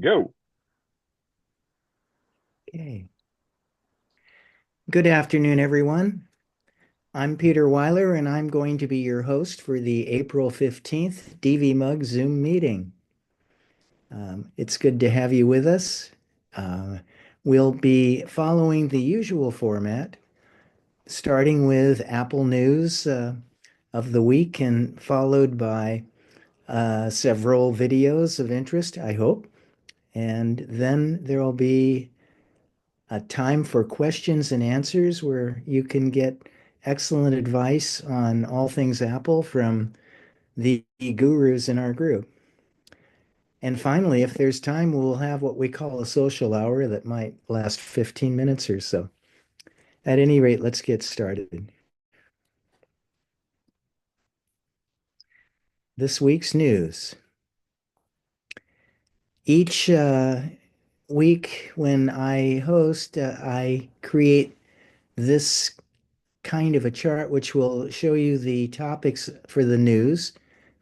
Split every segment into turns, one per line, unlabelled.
Go.
Okay. Good afternoon, everyone. I'm Peter Weiler, and I'm going to be your host for the April 15th DVMUG Zoom meeting. It's good to have you with us. Uh, we'll be following the usual format, starting with Apple News of the week and followed by several videos of interest, I hope. And then there will be a time for questions and answers where you can get excellent advice on all things Apple from the gurus in our group. And finally, if there's time, we'll have what we call a social hour that might last 15 minutes or so. At any rate, let's get started. This week's news. Each week when I host, I create this kind of a chart which will show you the topics for the news.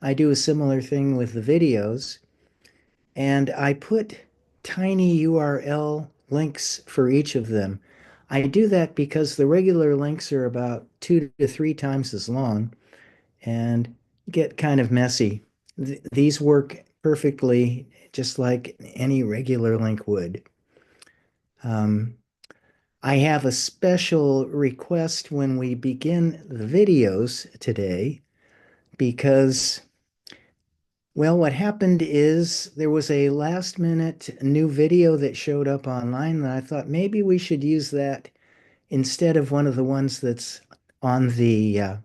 I do a similar thing with the videos, and I put tiny URL links for each of them. I do that because the regular links are about 2 to 3 times as long and get kind of messy. These work perfectly just like any regular link would. Um, I have a special request when we begin the videos today because, well, what happened is there was a last minute new video that showed up online that I thought maybe we should use that instead of one of the ones that's on the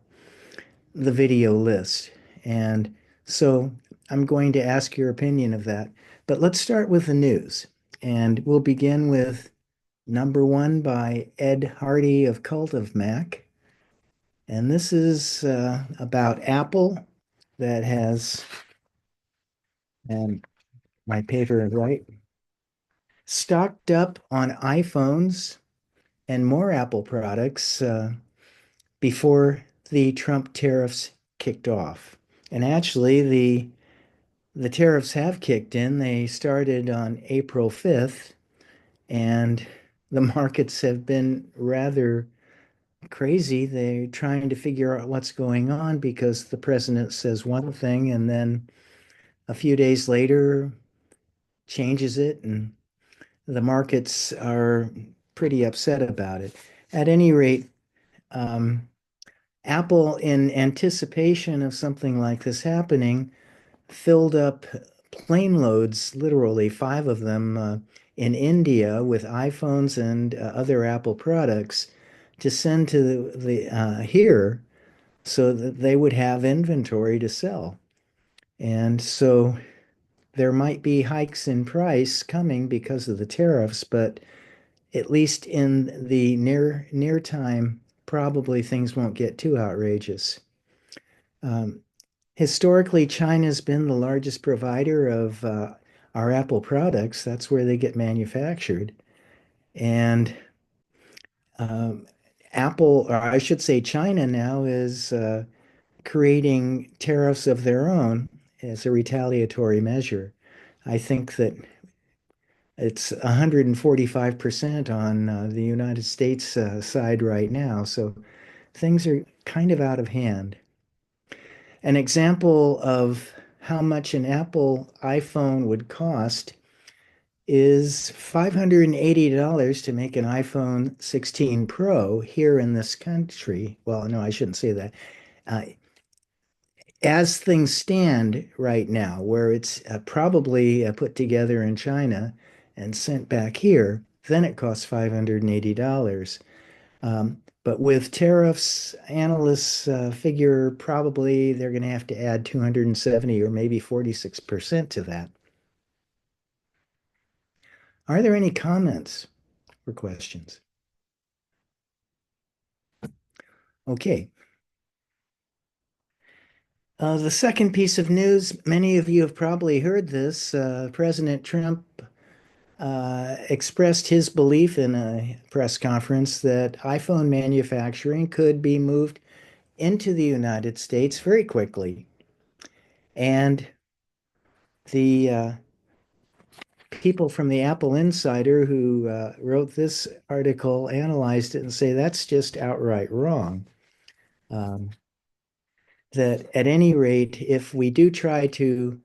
video list. And so I'm going to ask your opinion of that. But let's start with the news. And we'll begin with number one by Ed Hardy of Cult of Mac. And this is about Apple that has, and my paper right, stocked up on iPhones and more Apple products before the Trump tariffs kicked off. And actually, the tariffs have kicked in. They started on April 5th, and the markets have been rather crazy. They're trying to figure out what's going on because the president says one thing and then a few days later changes it, and the markets are pretty upset about it. At any rate, um, Apple, in anticipation of something like this happening, filled up plane loads, literally five of them, in India with iPhones and other Apple products to send to the here so that they would have inventory to sell. And so there might be hikes in price coming because of the tariffs, but at least in the near time, probably things won't get too outrageous. Um, Historically, China's been the largest provider of our Apple products. That's where they get manufactured. And um, Apple, or I should say China now, is creating tariffs of their own as a retaliatory measure. I think that it's 145% on the United States side right now. So things are kind of out of hand. An example of how much an Apple iPhone would cost is $580 to make an iPhone 16 Pro here in this country. Well, no, I shouldn't say that. Uh, as things stand right now, where it's probably put together in China and sent back here, then it costs $580. But with tariffs, analysts figure probably they're going to have to add 270 or maybe 46% to that. Are there any comments or questions? Okay. The second piece of news, many of you have probably heard this. President Trump expressed his belief in a press conference that iPhone manufacturing could be moved into the United States very quickly. And the people from the Apple Insider who wrote this article analyzed it and say that's just outright wrong. Um, that at any rate, if we do try to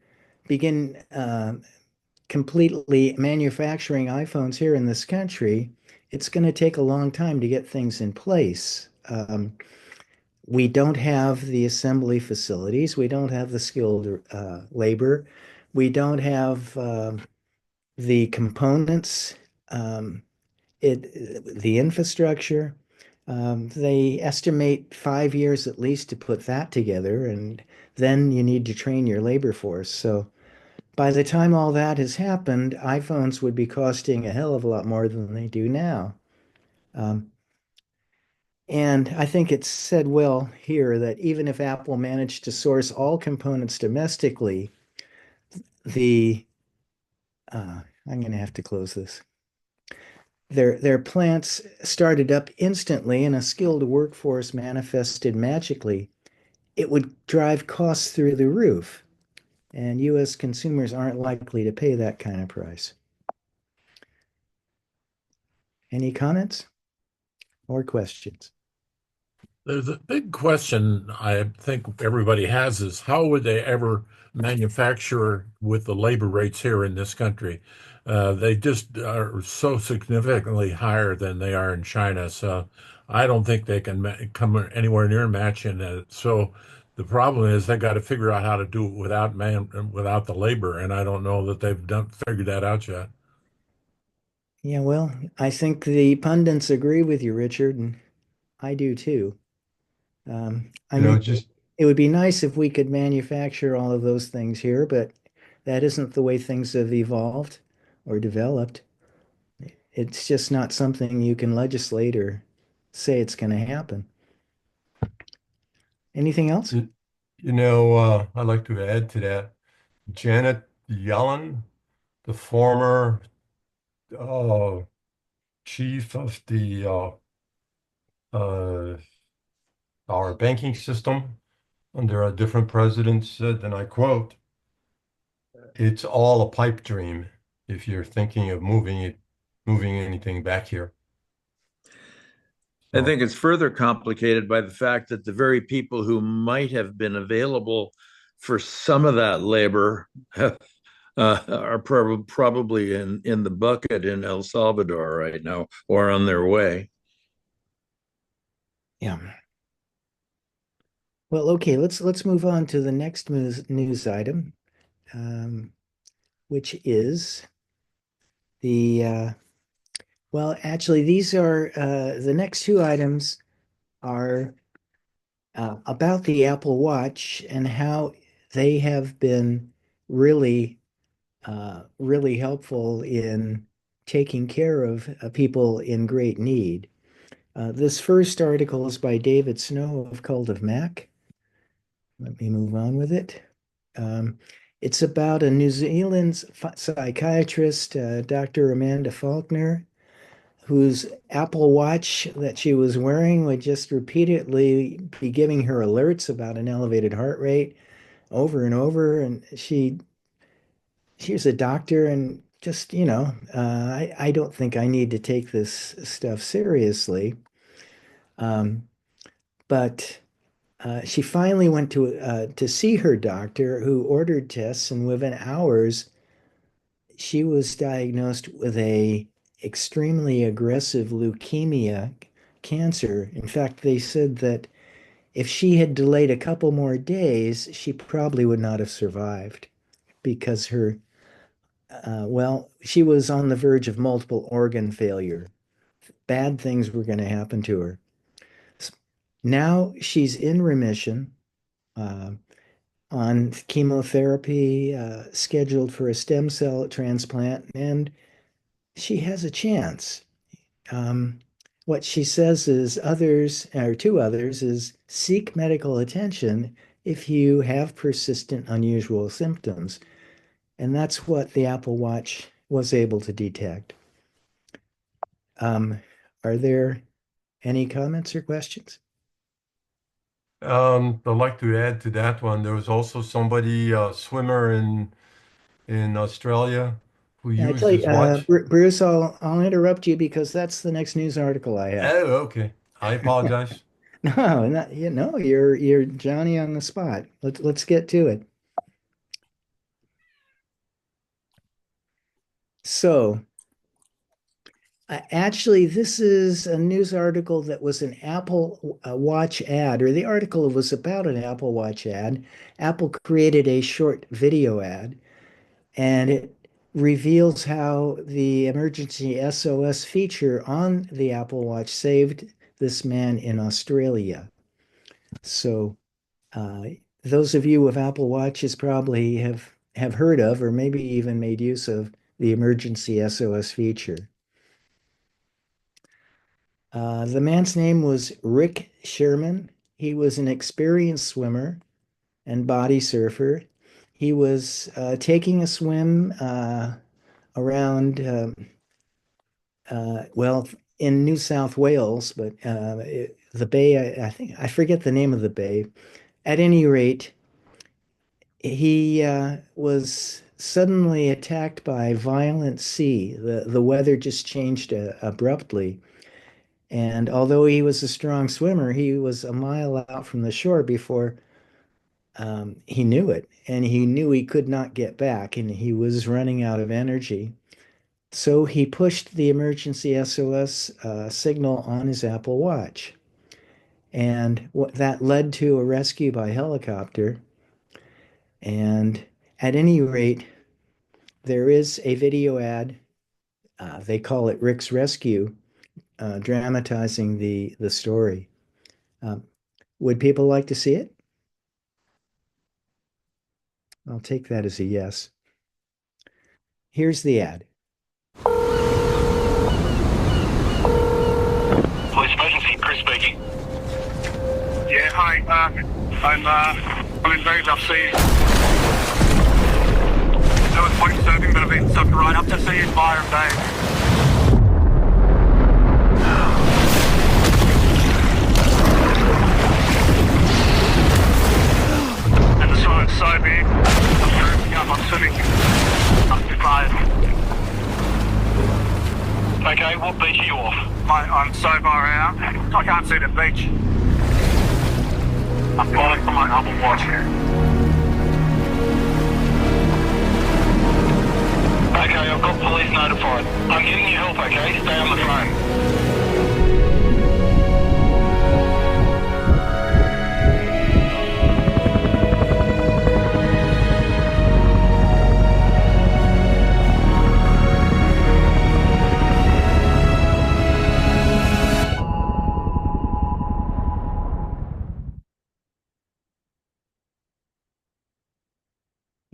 begin completely manufacturing iPhones here in this country, it's going to take a long time to get things in place. We don't have the assembly facilities. We don't have the skilled labor. We don't have the components, um, the infrastructure. They estimate 5 years at least to put that together, and then you need to train your labor force. So by the time all that has happened, iPhones would be costing a hell of a lot more than they do now. Um, and I think it's said well here that even if Apple managed to source all components domestically, the I'm going to have to close this. Their plants started up instantly and a skilled workforce manifested magically. It would drive costs through the roof, and US consumers aren't likely to pay that kind of price. Any comments or questions?
There's a big question I think everybody has is how would they ever manufacture with the labor rates here in this country? They just are so significantly higher than they are in China. So I don't think they can come anywhere near matching it. So the problem is they got to figure out how to do it without the labor, and I don't know that they've done figured that out yet.
Yeah, well, I think the pundits agree with you, Richard, and I do too. I
You
mean,
know, just
it would be nice if we could manufacture all of those things here, but that isn't the way things have evolved or developed. It's just not something you can legislate or say it's going to happen. Anything else?
you, I'd like to add to that. Janet Yellen, the former uh, chief of the uh, our banking system under a different president, said, and I quote, "It's all a pipe dream if you're thinking of moving anything back here."
I
So,
think it's further complicated by the fact that the very people who might have been available for some of that labor are probably in the bucket in El Salvador right now or on their way.
Yeah. Well, okay, let's move on to the next news item, um, which is the well, actually, these are the next two items are about the Apple Watch and how they have been really, really helpful in taking care of people in great need. This first article is by David Snow of Cult of Mac. Let me move on with it. Um, it's about a New Zealand psychiatrist, Dr. Amanda Faulkner, whose Apple Watch that she was wearing would just repeatedly be giving her alerts about an elevated heart rate over and over. And she's a doctor and just, I don't think I need to take this stuff seriously. Um, but she finally went to see her doctor, who ordered tests, and within hours, she was diagnosed with a extremely aggressive leukemia cancer. In fact, they said that if she had delayed a couple more days, she probably would not have survived because well, she was on the verge of multiple organ failure. Bad things were going to happen to her. Now she's in remission, uh, on chemotherapy, scheduled for a stem cell transplant, and she has a chance. Um, what she says is others, or to others, is seek medical attention if you have persistent unusual symptoms. And that's what the Apple Watch was able to detect. Um, are there any comments or questions?
I'd like to add to that one. There was also somebody, a swimmer in Australia, Who
I tell
uses
you,
watch?
Bruce, I'll interrupt you because that's the next news article I have.
Oh, okay. I apologize.
No, not you know, you're Johnny on the spot. Let's get to it. So, actually, this is a news article that was an Apple Watch ad, or the article was about an Apple Watch ad. Apple created a short video ad, and it reveals how the emergency SOS feature on the Apple Watch saved this man in Australia. So, uh, those of you with Apple Watches probably have heard of, or maybe even made use of, the emergency SOS feature. The man's name was Rick Sherman. He was an experienced swimmer and body surfer. He was taking a swim around, well, in New South Wales, but the bay, I think, I forget the name of the bay. At any rate, he was suddenly attacked by violent sea. The weather just changed abruptly. And although he was a strong swimmer, he was a mile out from the shore before he knew it. And he knew he could not get back, and he was running out of energy. So he pushed the emergency SOS signal on his Apple Watch. And what that led to a rescue by helicopter. And at any rate, there is a video ad. They call it Rick's Rescue, dramatizing the story. Um, would people like to see it? I'll take that as a yes. Here's the ad.
Police emergency, Chris speaking. Yeah, hi. I'm in very rough seas. I was boat surfing, but I've been sucked right up to sea in Byron Bay. And the swimming's so big, I'm drifting up, I'm swimming up to five. Okay, what beach are you off? I'm so far out, I can't see the beach. I'm calling for my Apple Watch here. Okay, I've got police notified. I'm getting you help, okay? Stay on the phone.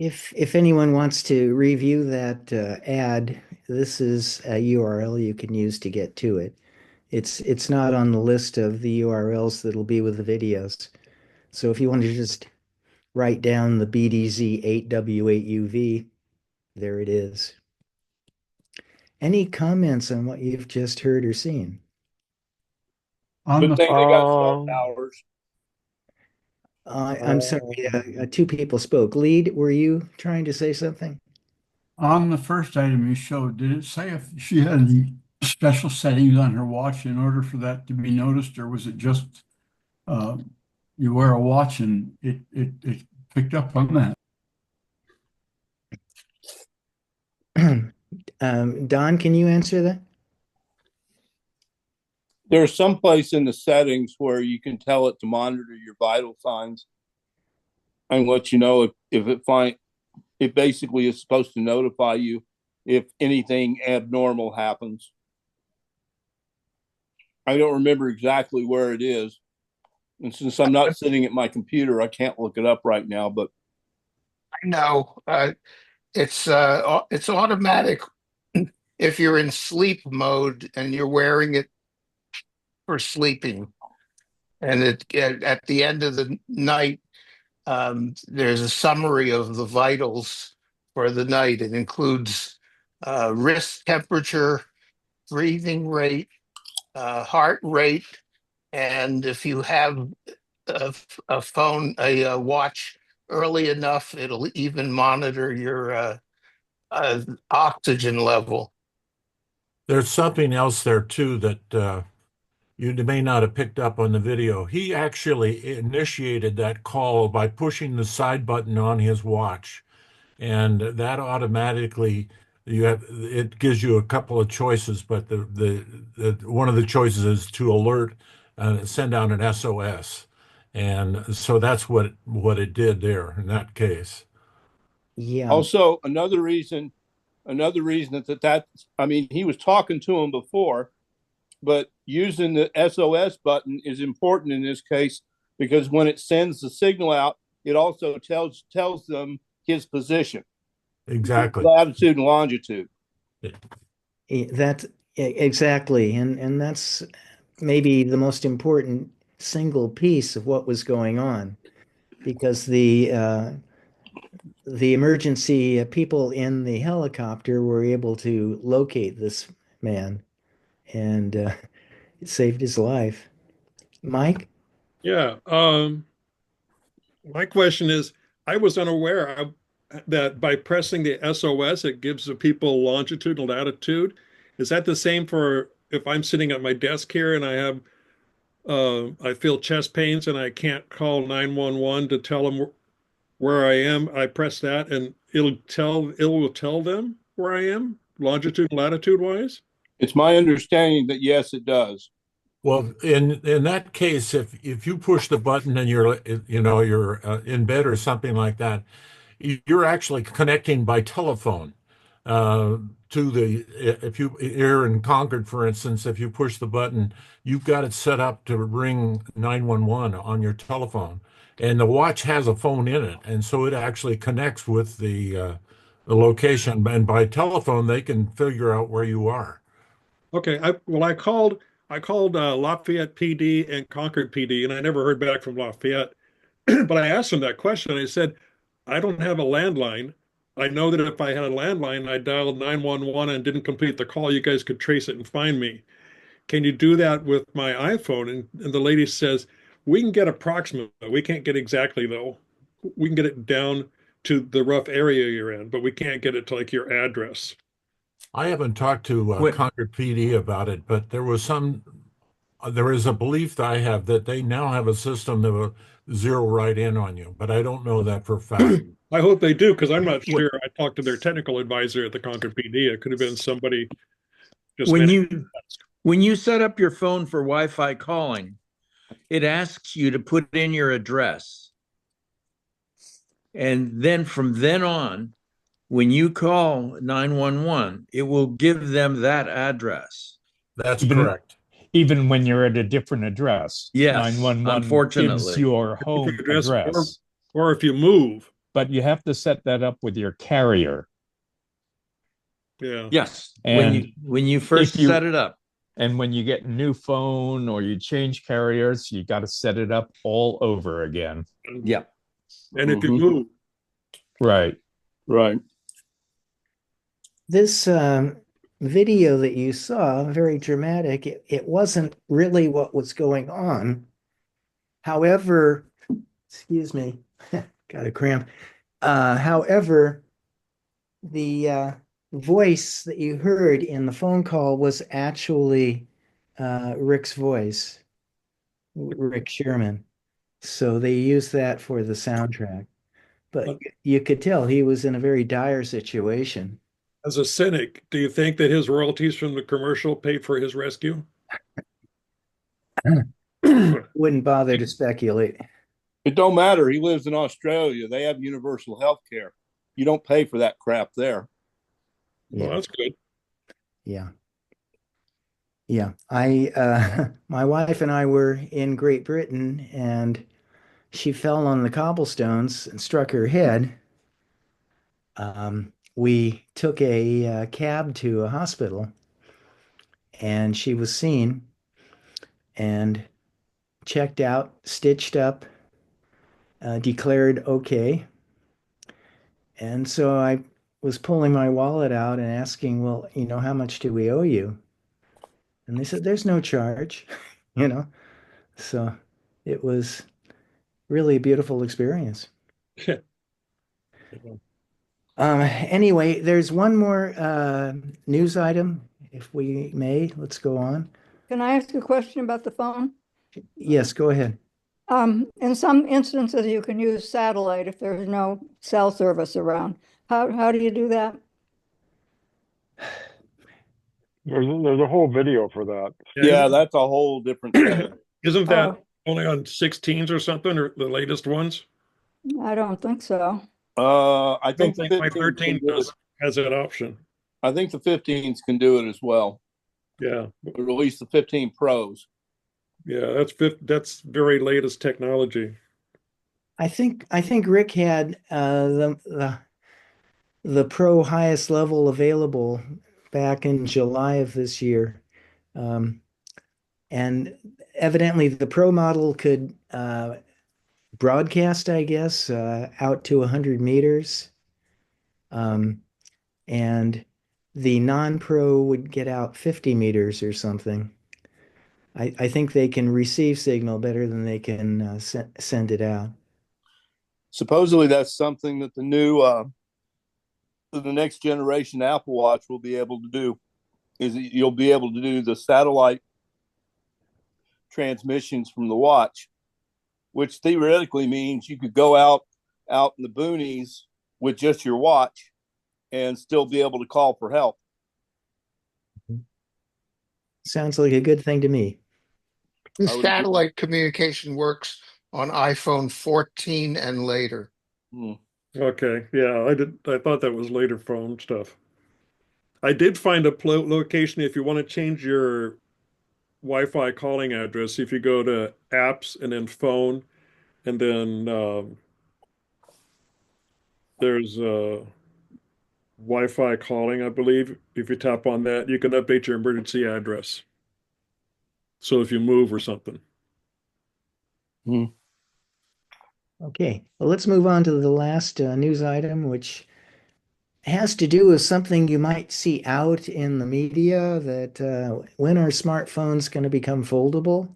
If anyone wants to review that ad, this is a URL you can use to get to it. It's not on the list of the URLs that'll be with the videos. So if you want to just write down the BDZ8W8UV, there it is. Any comments on what you've just heard or seen?
Good thing they got cell towers.
I'm sorry, two people spoke. Lead, were you trying to say something?
On the first item you showed, did it say if she had any special settings on her watch in order for that to be noticed, or was it just you wear a watch and it picked up on that?
Don, can you answer that?
There's some place in the settings where you can tell it to monitor your vital signs and let you know if it basically is supposed to notify you if anything abnormal happens. I don't remember exactly where it is. And since I'm not sitting at my computer, I can't look it up right now, but
No, it's automatic if you're in sleep mode and you're wearing it for sleeping. And at the end of the night, there's a summary of the vitals for the night. It includes wrist temperature, breathing rate, heart rate, and if you have a watch early enough, it'll even monitor your oxygen level.
There's something else there too that you may not have picked up on the video. He actually initiated that call by pushing the side button on his watch, and that automatically you have it gives you a couple of choices, but the one of the choices is to alert, send out an SOS, and so that's what it did there in that case.
Yeah.
Also, another reason that I mean, he was talking to him before, but using the SOS button is important in this case because when it sends the signal out, it also tells them his position,
Exactly.
latitude and longitude.
That exactly, and that's maybe the most important single piece of what was going on, because the emergency people in the helicopter were able to locate this man, and it saved his life. Mike?
Yeah. My question is, I was unaware that by pressing the SOS, it gives the people longitude and latitude. Is that the same for if I'm sitting at my desk here and I feel chest pains and I can't call 911 to tell them where I am? I press that and it will tell them where I am, longitude and latitude wise.
It's my understanding that yes, it does.
Well, in that case, if you push the button and you're in bed or something like that, you're actually connecting by telephone to the if you here in Concord, for instance, if you push the button, you've got it set up to ring 911 on your telephone, and the watch has a phone in it, and so it actually connects with the location, and by telephone they can figure out where you are.
Okay. I called Lafayette PD and Concord PD, and I never heard back from Lafayette. But I asked him that question. I said, I don't have a landline. I know that if I had a landline, I dialed 911 and didn't complete the call, you guys could trace it and find me. Can you do that with my iPhone? And the lady says, we can get approximate. We can't get exactly, though. We can get it down to the rough area you're in, but we can't get it to like your address.
I haven't talked to
What
Concord PD about it, but there is a belief that I have that they now have a system that will zero right in on you, but I don't know that for a fact.
I hope they do, because I'm not
what
sure. I talked to their technical advisor at the Concord PD. It could have been somebody just
when
managed.
you set up your phone for Wi-Fi calling, it asks you to put in your address. And then from then on, when you call 911, it will give them that address.
That's
Even
correct.
even when you're at a different address.
Yes,
911 gives
unfortunately.
your home
Address,
address,
or if you move.
but you have to set that up with your carrier.
Yeah.
Yes,
And
when you first
if you-
set it up.
And when you get a new phone or you change carriers, you got to set it up all over again.
Yeah.
And if you
Mhm.
move,
Right.
Right.
This video that you saw, very dramatic, it wasn't really what was going on. However, excuse me, got a cramp. However, the voice that you heard in the phone call was actually Rick's voice, Rick Sherman. So they used that for the soundtrack. But you could tell he was in a very dire situation.
as a cynic, do you think that his royalties from the commercial paid for his rescue?
Wouldn't bother to speculate.
It don't matter. He lives in Australia. They have universal health care. You don't pay for that crap there.
Well, that's good.
Yeah. Yeah. My wife and I were in Great Britain, and she fell on the cobblestones and struck her head. We took a cab to a hospital, and she was seen and checked out, stitched up, declared okay. And so I was pulling my wallet out and asking, well, how much do we owe you? And they said, there's no charge, you know. So it was really a beautiful experience. Anyway, there's one more news item, if we may. Let's go on.
Can I ask a question about the phone?
Yes, go ahead.
In some instances, you can use satellite if there's no cell service around. How do you do that?
There's a whole video for that.
Yeah, that's a whole different thing.
Isn't that
Oh,
only on 16s or something, or the latest ones?
I don't think so.
I
I don't
think the
think my
15 can
13
do it.
has that option.
I think the 15s can do it as well,
Yeah,
or at least the 15 Pros.
yeah, that's very latest technology.
I think Rick had the pro highest level available back in July of this year. Um, and evidently the pro model could broadcast, I guess, out to 100 meters. Um, and the non-pro would get out 50 meters or something. I think they can receive signal better than they can send it out.
Supposedly, that's something that the next generation Apple Watch will be able to do. Is that you'll be able to do the satellite transmissions from the watch, which theoretically means you could go out in the boonies with just your watch and still be able to call for help.
Sounds like a good thing to me.
The
I would agree.
satellite communication works on iPhone 14 and later.
Okay, yeah, I thought that was later phone stuff. I did find a location if you want to change your Wi-Fi calling address. If you go to apps and then phone, and then there's Wi-Fi calling, I believe. If you tap on that, you can update your emergency address. So if you move or something.
Okay, well, let's move on to the last news item, which has to do with something you might see out in the media that when are smartphones going to become foldable?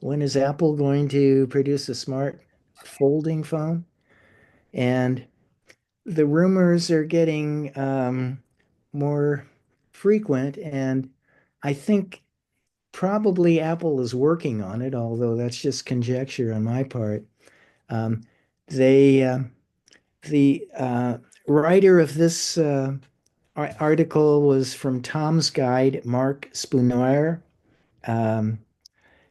When is Apple going to produce a smart folding phone? And the rumors are getting more frequent, and I think probably Apple is working on it, although that's just conjecture on my part. Um, they the writer of this article was from Tom's Guide, Mark Spooner. Um,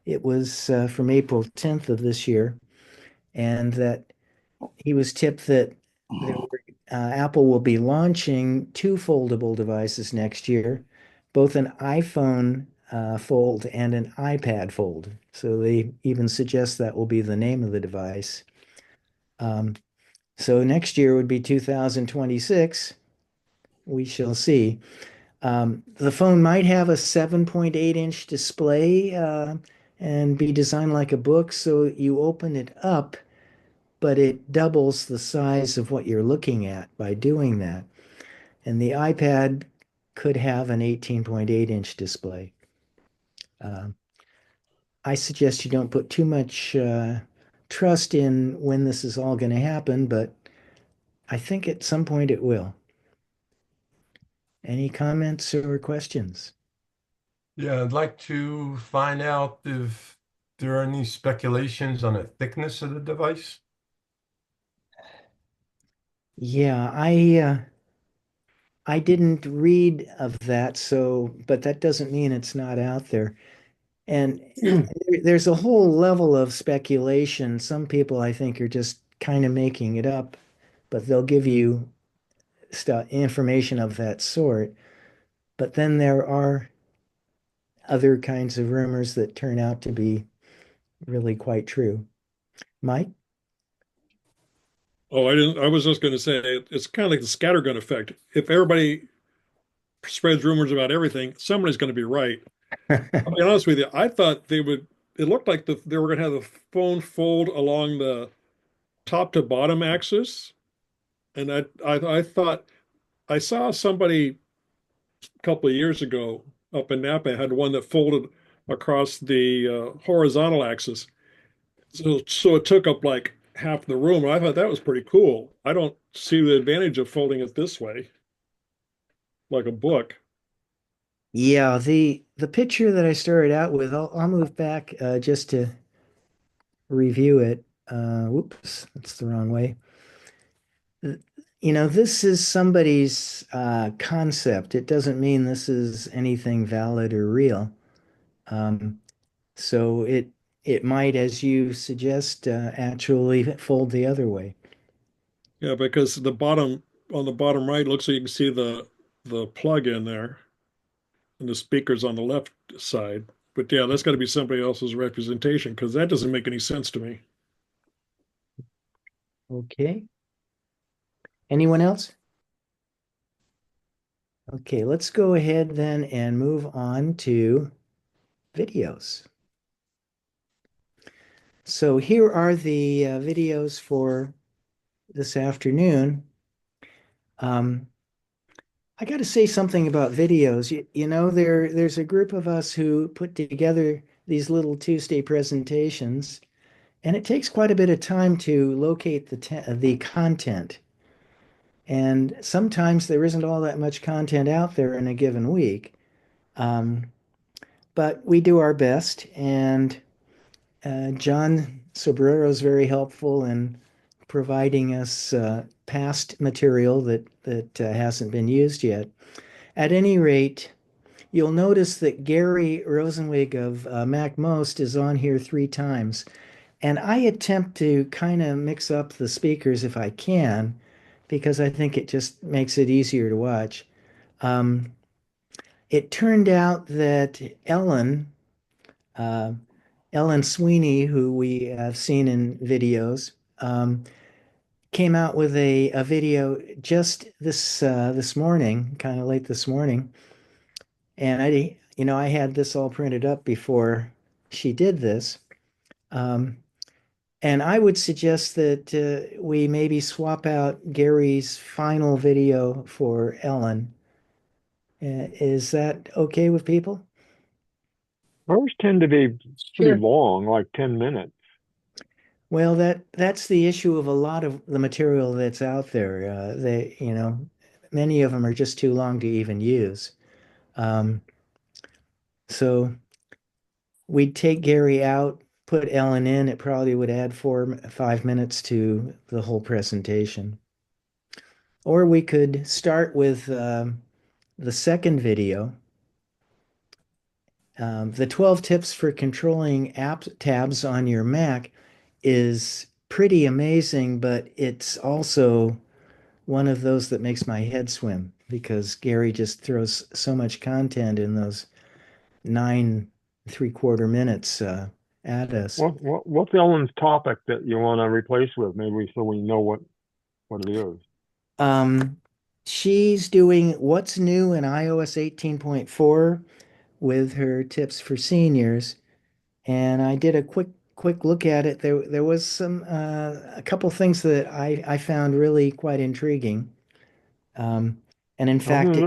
it was from April 10th of this year, and that he was tipped that Apple will be launching two foldable devices next year, both an iPhone Fold and an iPad Fold. So they even suggest that will be the name of the device. So next year would be 2026. We shall see. The phone might have a 7.8-inch display and be designed like a book, so you open it up, but it doubles the size of what you're looking at by doing that. And the iPad could have an 18.8-inch display. I suggest you don't put too much trust in when this is all going to happen, but I think at some point it will. Any comments or questions?
Yeah, I'd like to find out if there are any speculations on the thickness of the device.
Yeah, I didn't read of that, so but that doesn't mean it's not out there. And there's a whole level of speculation. Some people I think are just kind of making it up, but they'll give you stuff information of that sort. But then there are other kinds of rumors that turn out to be really quite true. Mike?
Oh, I didn't. I was just going to say it's kind of like the scattergun effect. If everybody spreads rumors about everything, somebody's going to be right. I'll be honest with you. I thought they would. It looked like they were going to have the phone fold along the top to bottom axis, and I thought I saw somebody a couple of years ago up in Napa had one that folded across the horizontal axis. So it took up like half the room. I thought that was pretty cool. I don't see the advantage of folding it this way, like a book.
Yeah, the picture that I started out with, I'll move back just to review it. Whoops, that's the wrong way. You know, this is somebody's concept. It doesn't mean this is anything valid or real. Um, so it might, as you suggest, actually fold the other way.
Yeah, because on the bottom right looks like you can see the plug in there, and the speaker's on the left side. But yeah, that's got to be somebody else's representation because that doesn't make any sense to me.
Okay. Anyone else? Okay, let's go ahead then and move on to videos. So here are the videos for this afternoon. I got to say something about videos. You know, there's a group of us who put together these little Tuesday presentations, and it takes quite a bit of time to locate the content. And sometimes there isn't all that much content out there in a given week. Um, but we do our best, and John Sobrero is very helpful in providing us past material that hasn't been used yet. At any rate, you'll notice that Gary Rosenwig of MacMost is on here 3 times, and I attempt to kind of mix up the speakers if I can, because I think it just makes it easier to watch. Um, it turned out that uh, Ellen Sweeney, who we have seen in videos, came out with a video just this morning, kind of late this morning, and I had this all printed up before she did this, um, and I would suggest that we maybe swap out Gary's final video for Ellen. Is that okay with people?
Those tend to be pretty
Sure.
long, like 10 minutes.
Well, that's the issue of a lot of the material that's out there. Many of them are just too long to even use. Um, so we'd take Gary out, put Ellen in. It probably would add 5 minutes to the whole presentation. Or we could start with the second video, the 12 tips for controlling app tabs on your Mac is pretty amazing, but it's also one of those that makes my head swim because Gary just throws so much content in those 9 3/4 minutes at us.
What's Ellen's topic that you want to replace with? Maybe so we know what it is.
Um, she's doing what's new in iOS 18.4 with her tips for seniors, and I did a quick look at it. There was a couple things that I found really quite intriguing. Um, and in fact,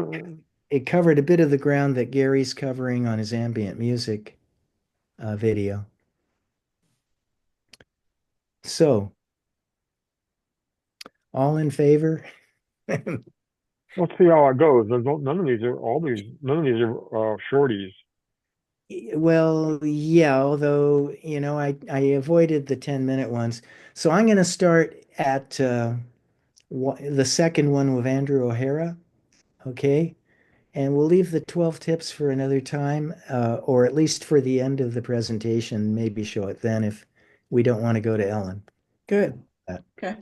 it covered a bit of the ground that Gary's covering on his ambient music video. So, all in favor?
Let's see how it goes. None of these are shorties.
Well, yeah, although, I avoided the 10-minute ones. So I'm going to start at the second one with Andrew O'Hara, okay? And we'll leave the 12 tips for another time, or at least for the end of the presentation, maybe show it then if we don't want to go to Ellen.
Good.
That.
Okay.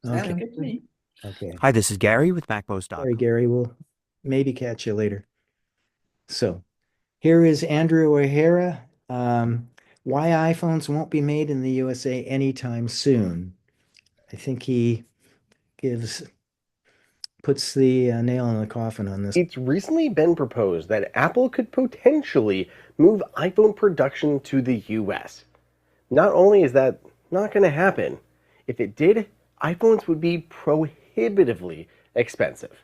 Sounds
Okay.
good to me.
Okay.
Hi, this is Gary with MacMost.com.
Sorry, Gary. We'll maybe catch you later. So here is Andrew O'Hara. Why iPhones won't be made in the USA anytime soon. I think he puts the nail in the coffin on this.
It's recently been proposed that Apple could potentially move iPhone production to the US. Not only is that not going to happen, if it did, iPhones would be prohibitively expensive.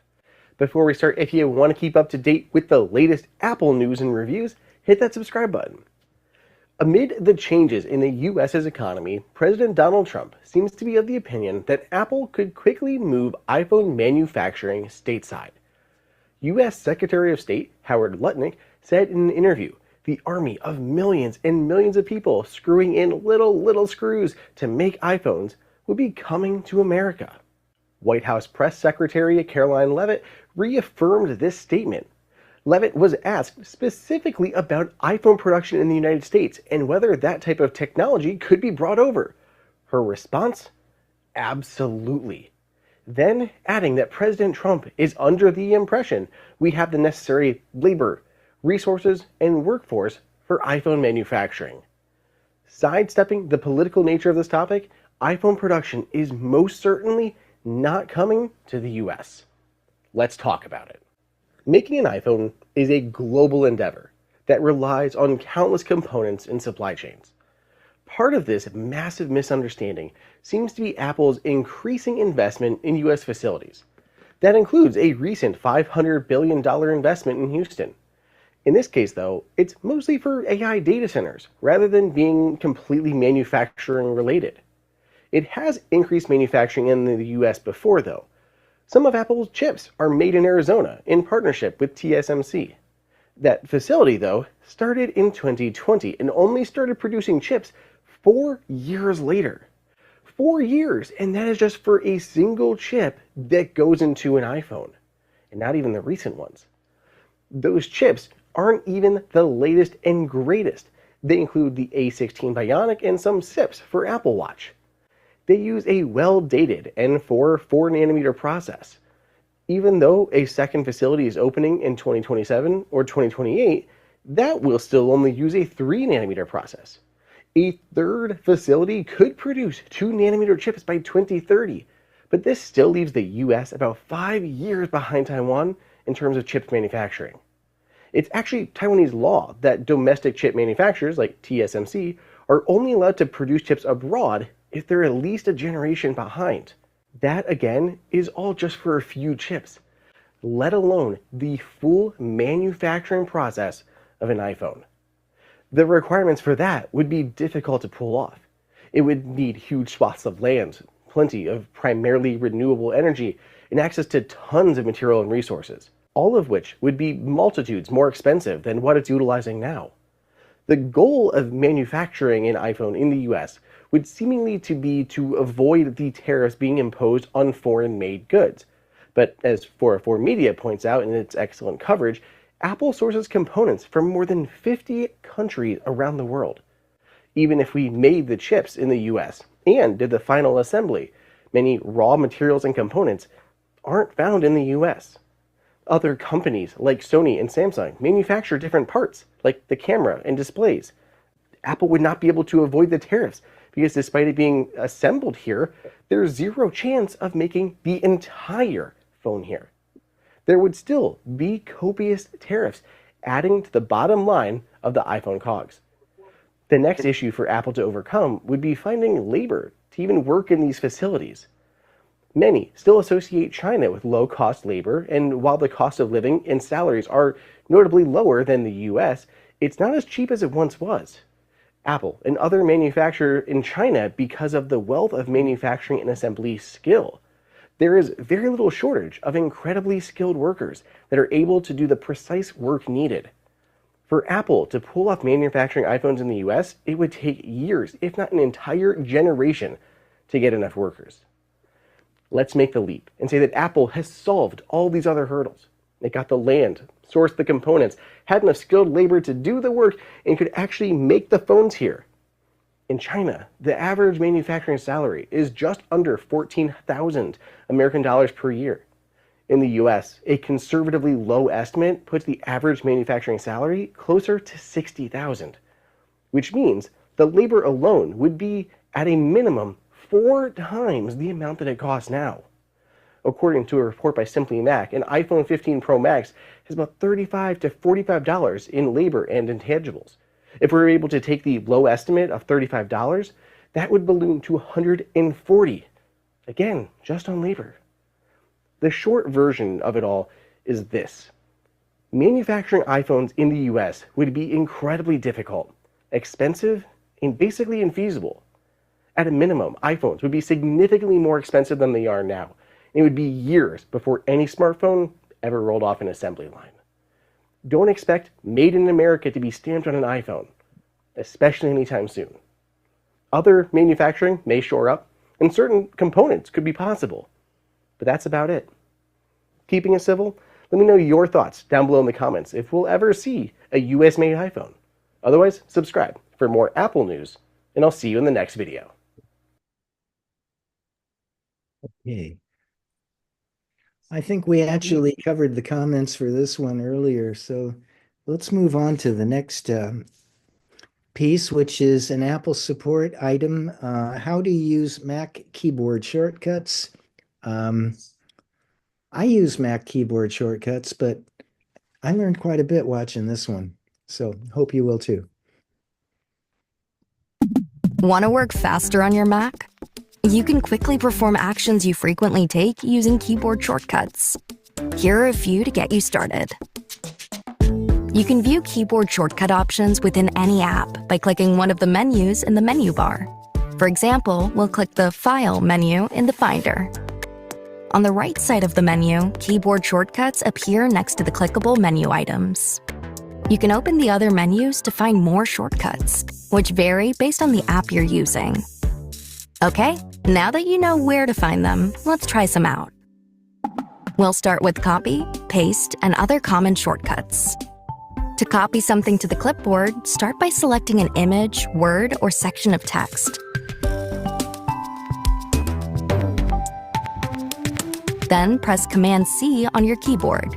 Before we start, if you want to keep up to date with the latest Apple news and reviews, hit that subscribe button. Amid the changes in the US's economy, President Donald Trump seems to be of the opinion that Apple could quickly move iPhone manufacturing stateside. US Secretary of State Howard Lutnick said in an interview, the army of millions and millions of people screwing in little screws to make iPhones would be coming to America. White House Press Secretary Caroline Leavitt reaffirmed this statement. Leavitt was asked specifically about iPhone production in the United States and whether that type of technology could be brought over. Her response? Absolutely. Then adding that President Trump is under the impression we have the necessary labor, resources, and workforce for iPhone manufacturing. Sidestepping the political nature of this topic, iPhone production is most certainly not coming to the US. Let's talk about it. Making an iPhone is a global endeavor that relies on countless components and supply chains. Part of this massive misunderstanding seems to be Apple's increasing investment in US facilities. That includes a recent $500 billion investment in Houston. In this case, though, it's mostly for AI data centers, rather than being completely manufacturing related. It has increased manufacturing in the US before, though. Some of Apple's chips are made in Arizona in partnership with TSMC. That facility, though, started in 2020 and only started producing chips 4 years later. 4 years, and that is just for a single chip that goes into an iPhone, and not even the recent ones. Those chips aren't even the latest and greatest. They include the A16 Bionic and some SIPs for Apple Watch. They use a well-dated N4 4nm process. Even though a second facility is opening in 2027 or 2028, that will still only use a 3nm process. A third facility could produce 2nm chips by 2030, but this still leaves the US about 5 years behind Taiwan in terms of chip manufacturing. It's actually Taiwanese law that domestic chip manufacturers like TSMC are only allowed to produce chips abroad if they're at least a generation behind. That, again, is all just for a few chips, let alone the full manufacturing process of an iPhone. The requirements for that would be difficult to pull off. It would need huge swaths of land, plenty of primarily renewable energy, and access to tons of material and resources, all of which would be multitudes more expensive than what it's utilizing now. The goal of manufacturing an iPhone in the US would seemingly to be to avoid the tariffs being imposed on foreign-made goods. But as 404 Media points out in its excellent coverage, Apple sources components from more than 50 countries around the world. Even if we made the chips in the US and did the final assembly, many raw materials and components aren't found in the US. Other companies like Sony and Samsung manufacture different parts, like the camera and displays. Apple would not be able to avoid the tariffs because despite it being assembled here, there's zero chance of making the entire phone here. There would still be copious tariffs, adding to the bottom line of the iPhone COGS. The next issue for Apple to overcome would be finding labor to even work in these facilities. Many still associate China with low-cost labor, and while the cost of living and salaries are notably lower than the US, it's not as cheap as it once was. Apple and other manufacturers in China because of the wealth of manufacturing and assembly skill. There is very little shortage of incredibly skilled workers that are able to do the precise work needed. For Apple to pull off manufacturing iPhones in the US, it would take years, if not an entire generation, to get enough workers. Let's make the leap and say that Apple has solved all these other hurdles. It got the land, sourced the components, had enough skilled labor to do the work, and could actually make the phones here. In China, the average manufacturing salary is just under 14,000 American dollars per year. In the US, a conservatively low estimate puts the average manufacturing salary closer to 60,000, which means the labor alone would be, at a minimum, 4 times the amount that it costs now. According to a report by Simply Mac, an iPhone 15 Pro Max has about $35 to $45 in labor and intangibles. If we were able to take the low estimate of $35, that would balloon to $140. Again, just on labor. The short version of it all is this. Manufacturing iPhones in the US would be incredibly difficult, expensive, and basically infeasible. At a minimum, iPhones would be significantly more expensive than they are now. It would be years before any smartphone ever rolled off an assembly line. Don't expect Made in America to be stamped on an iPhone, especially anytime soon. Other manufacturing may shore up, and certain components could be possible, but that's about it. Keeping it civil, let me know your thoughts down below in the comments if we'll ever see a US-made iPhone. Otherwise, subscribe for more Apple news, and I'll see you in the next video.
Okay. I think we actually covered the comments for this one earlier, so let's move on to the next piece, which is an Apple support item. How to use Mac keyboard shortcuts. I use Mac keyboard shortcuts, but I learned quite a bit watching this one, so hope you will too.
Want to work faster on your Mac? You can quickly perform actions you frequently take using keyboard shortcuts. Here are a few to get you started. You can view keyboard shortcut options within any app by clicking one of the menus in the menu bar. For example, we'll click the File menu in the Finder. On the right side of the menu, keyboard shortcuts appear next to the clickable menu items. You can open the other menus to find more shortcuts, which vary based on the app you're using. Okay, now that you know where to find them, let's try some out. We'll start with copy, paste, and other common shortcuts. To copy something to the clipboard, start by selecting an image, word, or section of text. Then press Command-C on your keyboard.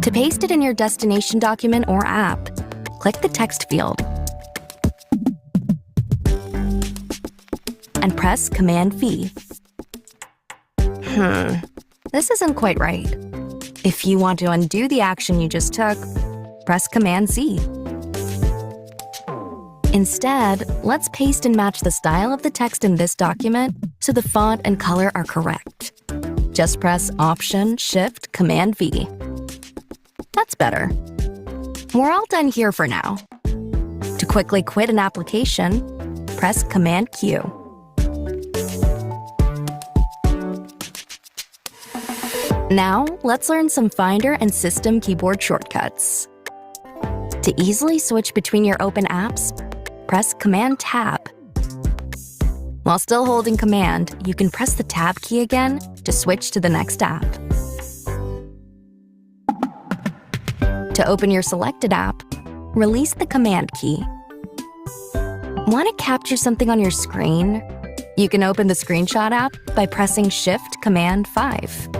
To paste it in your destination document or app, click the text field and press Command-V. This isn't quite right. If you want to undo the action you just took, press Command-Z. Instead, let's paste and match the style of the text in this document so the font and color are correct. Just press Option, Shift, Command-V. That's better. We're all done here for now. To quickly quit an application, press Command-Q. Now, let's learn some Finder and System keyboard shortcuts. To easily switch between your open apps, press Command-Tab. While still holding Command, you can press the Tab key again to switch to the next app. To open your selected app, release the Command key. Want to capture something on your screen? You can open the Screenshot app by pressing Shift-Command-5.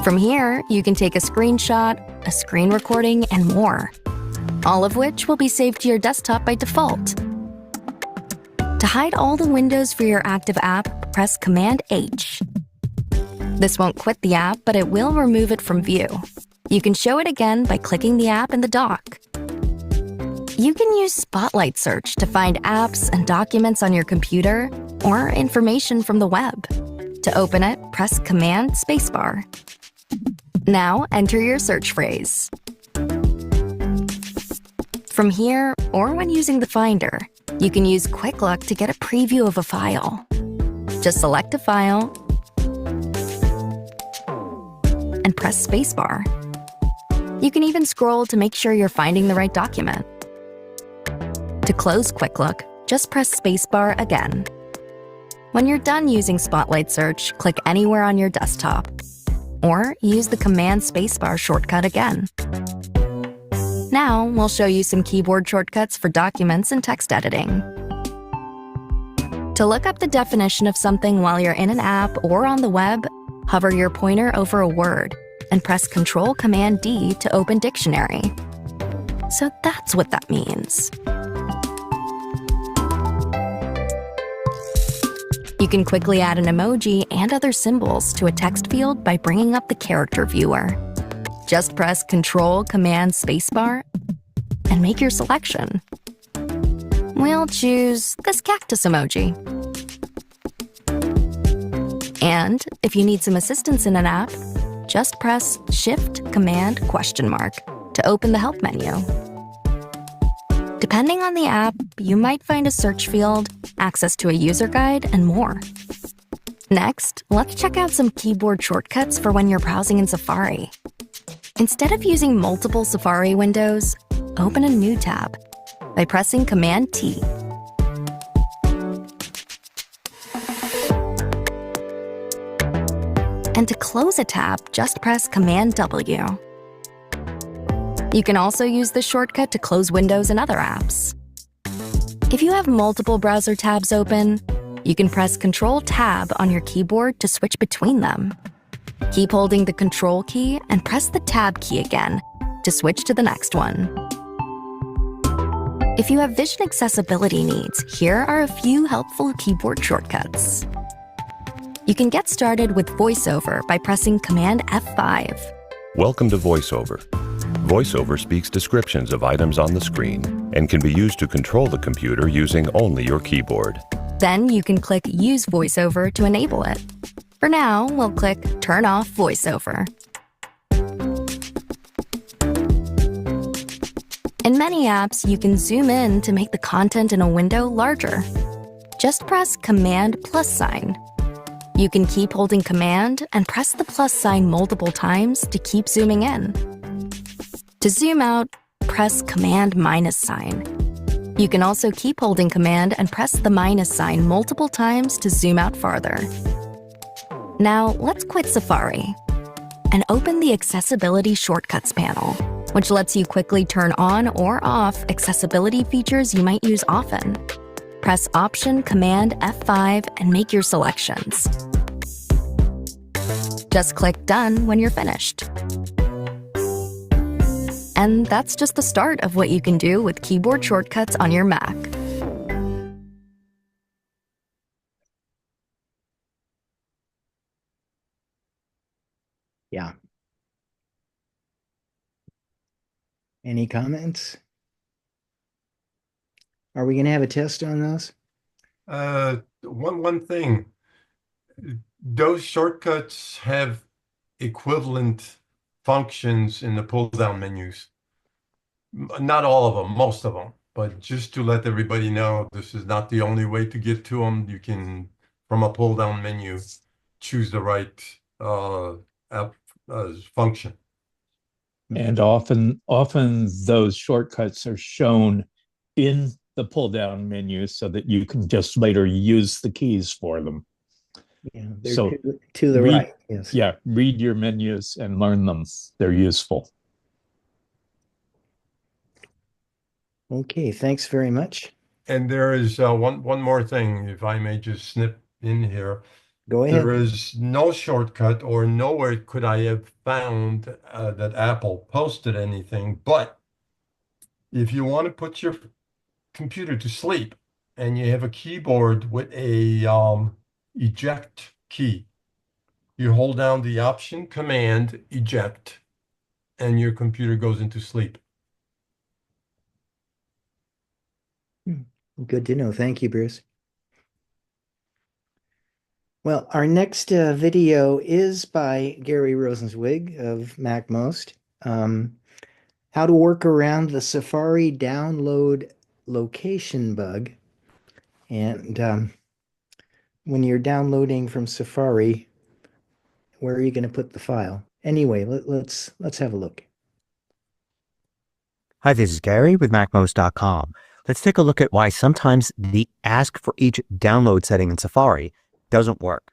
From here, you can take a screenshot, a screen recording, and more, all of which will be saved to your desktop by default. To hide all the windows for your active app, press Command-H. This won't quit the app, but it will remove it from view. You can show it again by clicking the app in the dock. You can use Spotlight Search to find apps and documents on your computer or information from the web. To open it, press Command-Spacebar. Now enter your search phrase. From here, or when using the Finder, you can use Quick Look to get a preview of a file. Just select a file and press Spacebar. You can even scroll to make sure you're finding the right document. To close Quick Look, just press Spacebar again. When you're done using Spotlight Search, click anywhere on your desktop, or use the Command Spacebar shortcut again. Now, we'll show you some keyboard shortcuts for documents and text editing. To look up the definition of something while you're in an app or on the web, hover your pointer over a word and press Control-Command-D to open dictionary. So that's what that means. You can quickly add an emoji and other symbols to a text field by bringing up the character viewer. Just press Control-Command-Spacebar and make your selection. We'll choose this cactus emoji. And if you need some assistance in an app, just press Shift Command ? To open the Help menu. Depending on the app, you might find a search field, access to a user guide, and more. Next, let's check out some keyboard shortcuts for when you're browsing in Safari. Instead of using multiple Safari windows, open a new tab by pressing Command-T. And to close a tab, just press Command-W. You can also use this shortcut to close windows in other apps. If you have multiple browser tabs open, you can press Control-Tab on your keyboard to switch between them. Keep holding the Control key and press the Tab key again to switch to the next one. If you have vision accessibility needs, here are a few helpful keyboard shortcuts. You can get started with VoiceOver by pressing Command F5.
Welcome to VoiceOver. VoiceOver speaks descriptions of items on the screen and can be used to control the computer using only your keyboard.
Then you can click Use VoiceOver to enable it. For now, we'll click Turn Off VoiceOver. In many apps, you can zoom in to make the content in a window larger. Just press Command +. You can keep holding Command and press the plus sign multiple times to keep zooming in. To zoom out, press Command -. You can also keep holding Command and press the -sign multiple times to zoom out farther. Now, let's quit Safari and open the Accessibility Shortcuts panel, which lets you quickly turn on or off accessibility features you might use often. Press Option Command F5 and make your selections. Just click Done when you're finished. And that's just the start of what you can do with keyboard shortcuts on your Mac.
Yeah. Any comments? Are we going to have a test on those?
One thing, those shortcuts have equivalent functions in the pull-down menus. Not all of them, most of them, but just to let everybody know, this is not the only way to get to them. You can, from a pull-down menu, choose the right function.
And often those shortcuts are shown in the pull-down menu so that you can just later use the keys for them.
Yeah, they're to the right. Yes.
Yeah, read your menus and learn them. They're useful.
Okay, thanks very much.
And there is one more thing, if I may just snip in here.
Go ahead.
There is no shortcut, or nowhere could I have found that Apple posted anything. But if you want to put your computer to sleep and you have a keyboard with a eject key, you hold down the Option Command Eject and your computer goes into sleep.
Good to know. Thank you, Bruce. Well, our next video is by Gary Rosenzweig of MacMost. How to work around the Safari download location bug. And when you're downloading from Safari, where are you going to put the file? Anyway, let's have a look.
Hi, this is Gary with MacMost.com. Let's take a look at why sometimes the ask for each download setting in Safari doesn't work.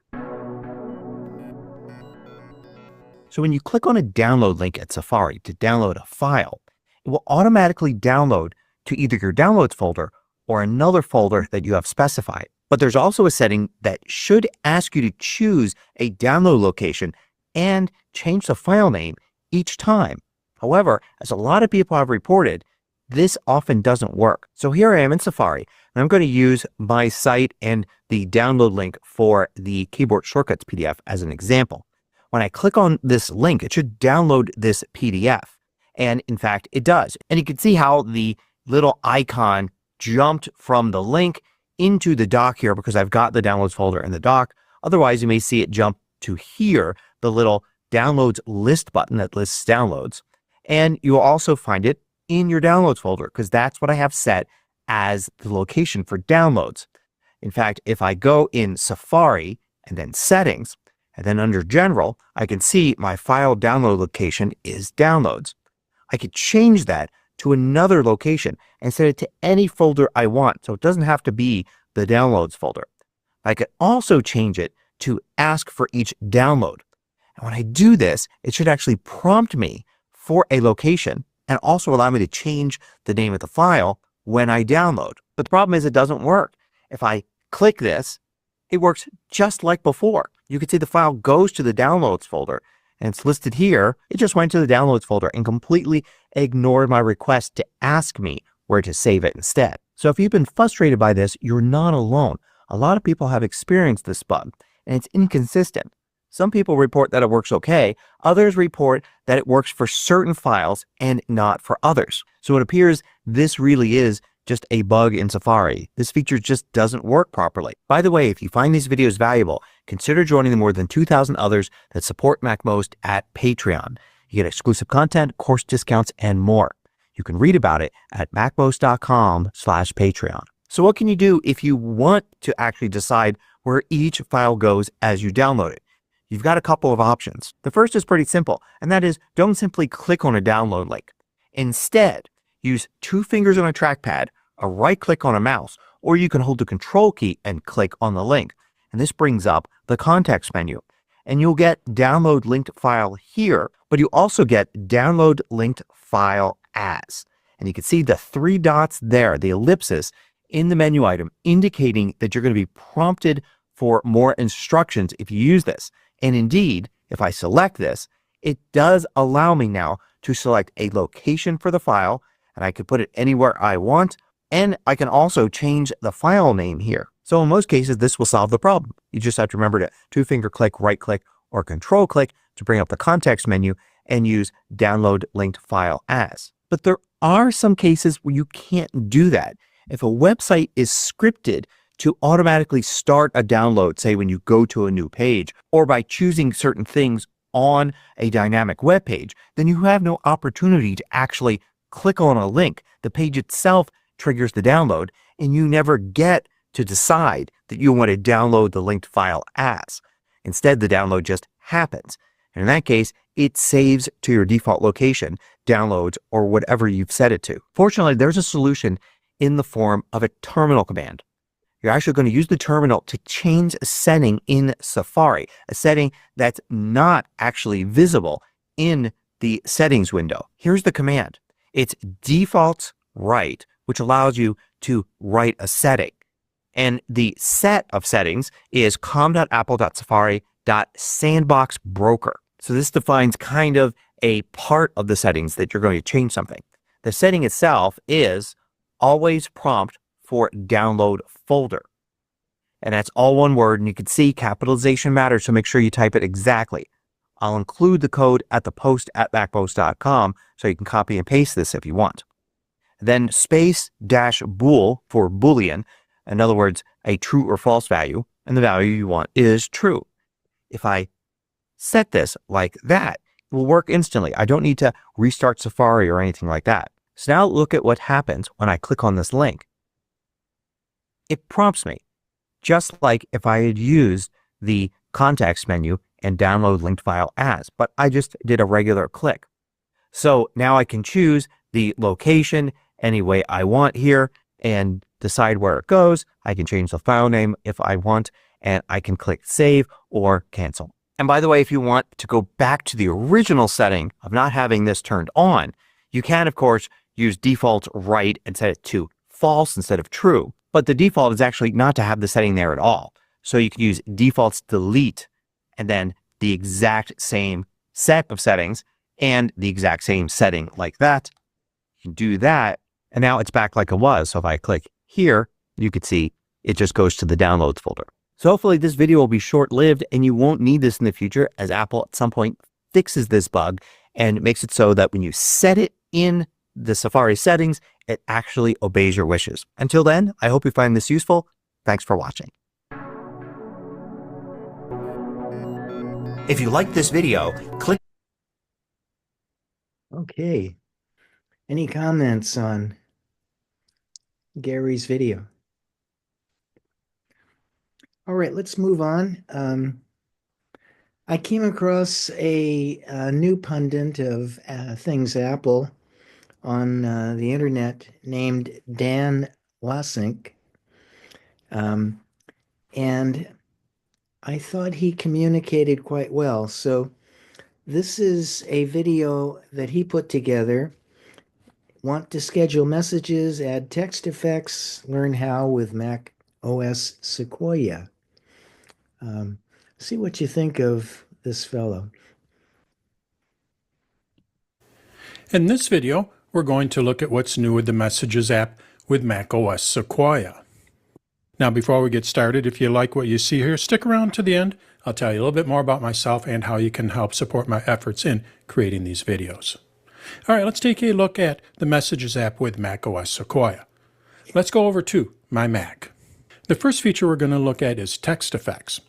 So when you click on a download link at Safari to download a file, it will automatically download to either your downloads folder or another folder that you have specified. But there's also a setting that should ask you to choose a download location and change the file name each time. However, as a lot of people have reported, this often doesn't work. So here I am in Safari, and I'm going to use my site and the download link for the Keyboard Shortcuts PDF as an example. When I click on this link, it should download this PDF. And in fact, it does. And you can see how the little icon jumped from the link into the dock here because I've got the downloads folder in the dock. Otherwise, you may see it jump to here, the little downloads list button that lists downloads. And you'll also find it in your downloads folder because that's what I have set as the location for downloads. In fact, if I go in Safari and then settings and then under general, I can see my file download location is downloads. I could change that to another location and set it to any folder I want. So it doesn't have to be the downloads folder. I could also change it to ask for each download. And when I do this, it should actually prompt me for a location and also allow me to change the name of the file when I download. But the problem is it doesn't work. If I click this, it works just like before. You can see the file goes to the downloads folder and it's listed here. It just went to the downloads folder and completely ignored my request to ask me where to save it instead. So if you've been frustrated by this, you're not alone. A lot of people have experienced this bug and it's inconsistent. Some people report that it works okay. Others report that it works for certain files and not for others. So it appears this really is just a bug in Safari. This feature just doesn't work properly. By the way, if you find these videos valuable, consider joining the more than 2,000 others that support MacMost at Patreon. You get exclusive content, course discounts, and more. You can read about it at macmost.com/Patreon. So what can you do if you want to actually decide where each file goes as you download it? You've got a couple of options. The first is pretty simple, and that is don't simply click on a download link. Instead, use 2 fingers on a trackpad, a right click on a mouse, or you can hold the control key and click on the link. And this brings up the context menu. And you'll get download linked file here, but you also get download linked file as. And you can see the 3 dots there, the ellipsis in the menu item, indicating that you're going to be prompted for more instructions if you use this. And indeed, if I select this, it does allow me now to select a location for the file, and I could put it anywhere I want. And I can also change the file name here. So in most cases, this will solve the problem. You just have to remember to 2-finger click, right click, or control click to bring up the context menu and use download linked file as. But there are some cases where you can't do that. If a website is scripted to automatically start a download, say when you go to a new page, or by choosing certain things on a dynamic web page, then you have no opportunity to actually click on a link. The page itself triggers the download and you never get to decide that you want to download the linked file as. Instead, the download just happens. And in that case, it saves to your default location, downloads, or whatever you've set it to. Fortunately, there's a solution in the form of a terminal command. You're actually going to use the terminal to change a setting in Safari, a setting that's not actually visible in the settings window. Here's the command. It's defaults write, which allows you to write a setting. And the set of settings is com.apple.safari.sandboxbroker. So this defines kind of a part of the settings that you're going to change something. The setting itself is always prompt for download folder. And that's all one word, and you can see capitalization matters, so make sure you type it exactly. I'll include the code at the post at macmost.com so you can copy and paste this if you want. Then space dash bool for Boolean, in other words, a true or false value, and the value you want is true. If I set this like that, it will work instantly. I don't need to restart Safari or anything like that. So now look at what happens when I click on this link. It prompts me, just like if I had used the context menu and download linked file as, but I just did a regular click. So now I can choose the location any way I want here and decide where it goes. I can change the file name if I want, and I can click save or cancel. And by the way, if you want to go back to the original setting of not having this turned on, you can, of course, use default write and set it to false instead of true. But the default is actually not to have the setting there at all. So you can use defaults delete and then the exact same set of settings and the exact same setting like that. You can do that, and now it's back like it was. So if I click here, you can see it just goes to the downloads folder. So hopefully this video will be short-lived and you won't need this in the future, as Apple at some point fixes this bug and makes it so that when you set it in the Safari settings, it actually obeys your wishes. Until then, I hope you find this useful. Thanks for watching. If you like this video, click.
Okay. Any comments on Gary's video? All right, let's move on. I came across a new pundit of things Apple on the internet named Dan Lasink. And I thought he communicated quite well. So this is a video that he put together. Want to schedule messages, add text effects, learn how with Mac OS Sequoia. See what you think of this fellow.
In this video, we're going to look at what's new with the Messages app with macOS Sequoia. Now, before we get started, if you like what you see here, stick around to the end. I'll tell you a little bit more about myself and how you can help support my efforts in creating these videos. All right, let's take a look at the Messages app with macOS Sequoia. Let's go over to my Mac. The first feature we're going to look at is text effects.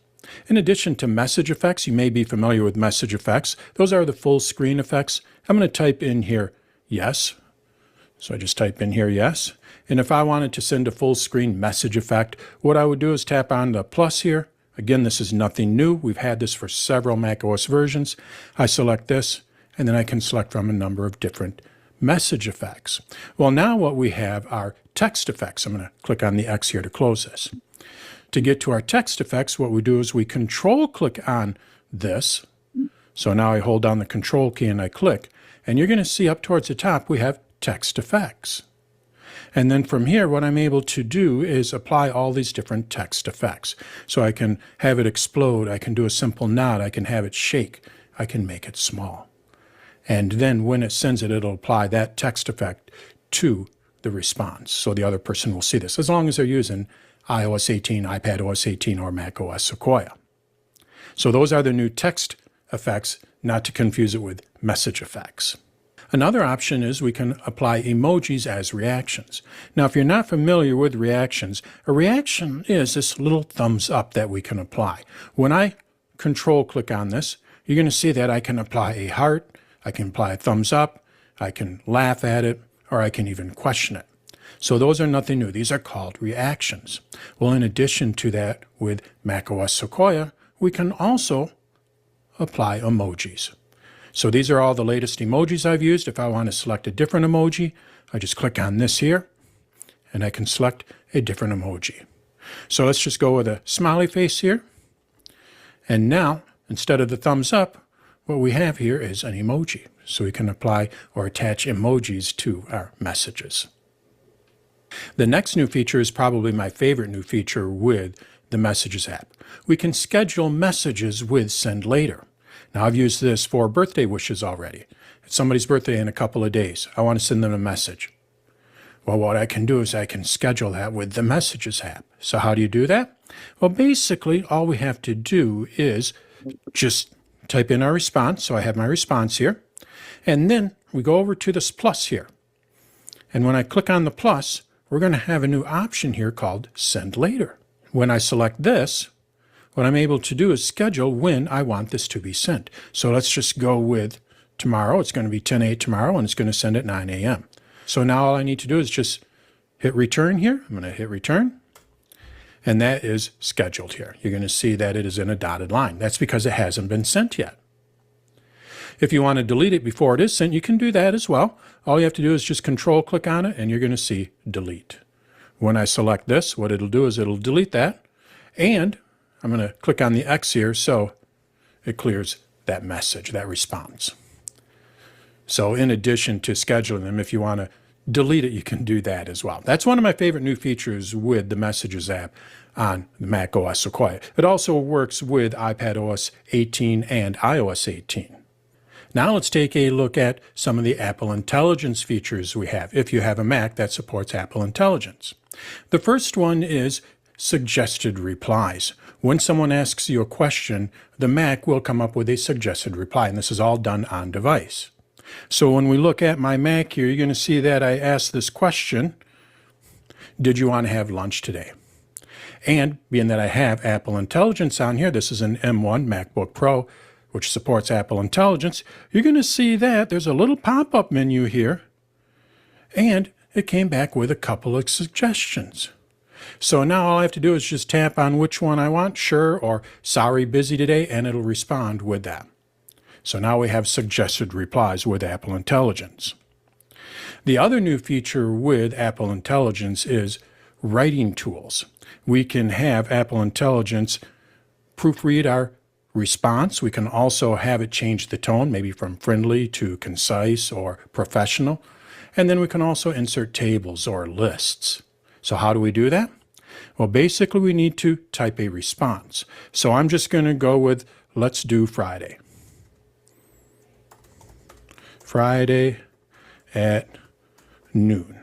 In addition to message effects, you may be familiar with message effects. Those are the full screen effects. I'm going to type in here, yes. So I just type in here, yes. And if I wanted to send a full screen message effect, what I would do is tap on the plus here. Again, this is nothing new. We've had this for several macOS versions. I select this, and then I can select from a number of different message effects. Well, now what we have are text effects. I'm going to click on the X here to close this. To get to our text effects, what we do is we control click on this. So now I hold down the control key and I click, and you're going to see up towards the top we have text effects. And then from here, what I'm able to do is apply all these different text effects. So I can have it explode, I can do a simple nod, I can have it shake, I can make it small. And then when it sends it, it'll apply that text effect to the response. So the other person will see this, as long as they're using iOS 18, iPadOS 18, or macOS Sequoia. So those are the new text effects, not to confuse it with message effects. Another option is we can apply emojis as reactions. Now, if you're not familiar with reactions, a reaction is this little thumbs up that we can apply. When I control click on this, you're going to see that I can apply a heart, I can apply a thumbs up, I can laugh at it, or I can even question it. So those are nothing new. These are called reactions. Well, in addition to that, with macOS Sequoia, we can also apply emojis. So these are all the latest emojis I've used. If I want to select a different emoji, I just click on this here, and I can select a different emoji. So let's just go with a smiley face here. And now, instead of the thumbs up, what we have here is an emoji. So we can apply or attach emojis to our messages. The next new feature is probably my favorite new feature with the Messages app. We can schedule messages with Send Later. Now, I've used this for birthday wishes already. It's somebody's birthday in a couple of days. I want to send them a message. Well, what I can do is I can schedule that with the Messages app. So how do you do that? Well, basically, all we have to do is just type in our response. So I have my response here. And then we go over to this plus here. And when I click on the plus, we're going to have a new option here called Send Later. When I select this, what I'm able to do is schedule when I want this to be sent. So let's just go with tomorrow. It's going to be 10/8 tomorrow, and it's going to send at 9 a.m. So now all I need to do is just hit return here. I'm going to hit return, and that is scheduled here. You're going to see that it is in a dotted line. That's because it hasn't been sent yet. If you want to delete it before it is sent, you can do that as well. All you have to do is just control click on it, and you're going to see delete. When I select this, what it'll do is it'll delete that, and I'm going to click on the X here so it clears that message, that response. So in addition to scheduling them, if you want to delete it, you can do that as well. That's one of my favorite new features with the Messages app on the macOS Sequoia. It also works with iPadOS 18 and iOS 18. Now let's take a look at some of the Apple Intelligence features we have, if you have a Mac that supports Apple Intelligence. The first one is suggested replies. When someone asks you a question, the Mac will come up with a suggested reply, and this is all done on device. So when we look at my Mac here, you're going to see that I asked this question, did you want to have lunch today? And being that I have Apple Intelligence on here, this is an M1 MacBook Pro, which supports Apple Intelligence, you're going to see that there's a little pop-up menu here, and it came back with a couple of suggestions. So now all I have to do is just tap on which one I want, sure, or sorry, busy today, and it'll respond with that. So now we have suggested replies with Apple Intelligence. The other new feature with Apple Intelligence is writing tools. We can have Apple Intelligence proofread our response. We can also have it change the tone, maybe from friendly to concise or professional. And then we can also insert tables or lists. So how do we do that? Well, basically we need to type a response. So I'm just going to go with, let's do Friday. Friday at noon.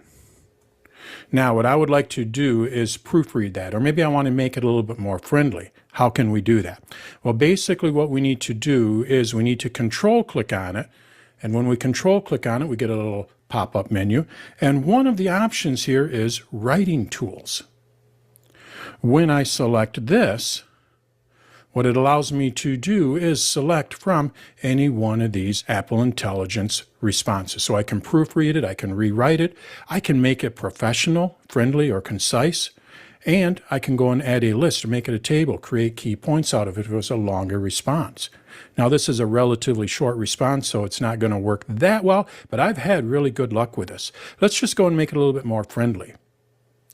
Now, what I would like to do is proofread that, or maybe I want to make it a little bit more friendly. How can we do that? Well, basically what we need to do is we need to control click on it. And when we control click on it, we get a little pop-up menu. And one of the options here is writing tools. When I select this, what it allows me to do is select from any one of these Apple Intelligence responses. So I can proofread it, I can rewrite it, I can make it professional, friendly, or concise, and I can go and add a list or make it a table, create key points out of it if it was a longer response. Now this is a relatively short response, so it's not going to work that well, but I've had really good luck with this. Let's just go and make it a little bit more friendly.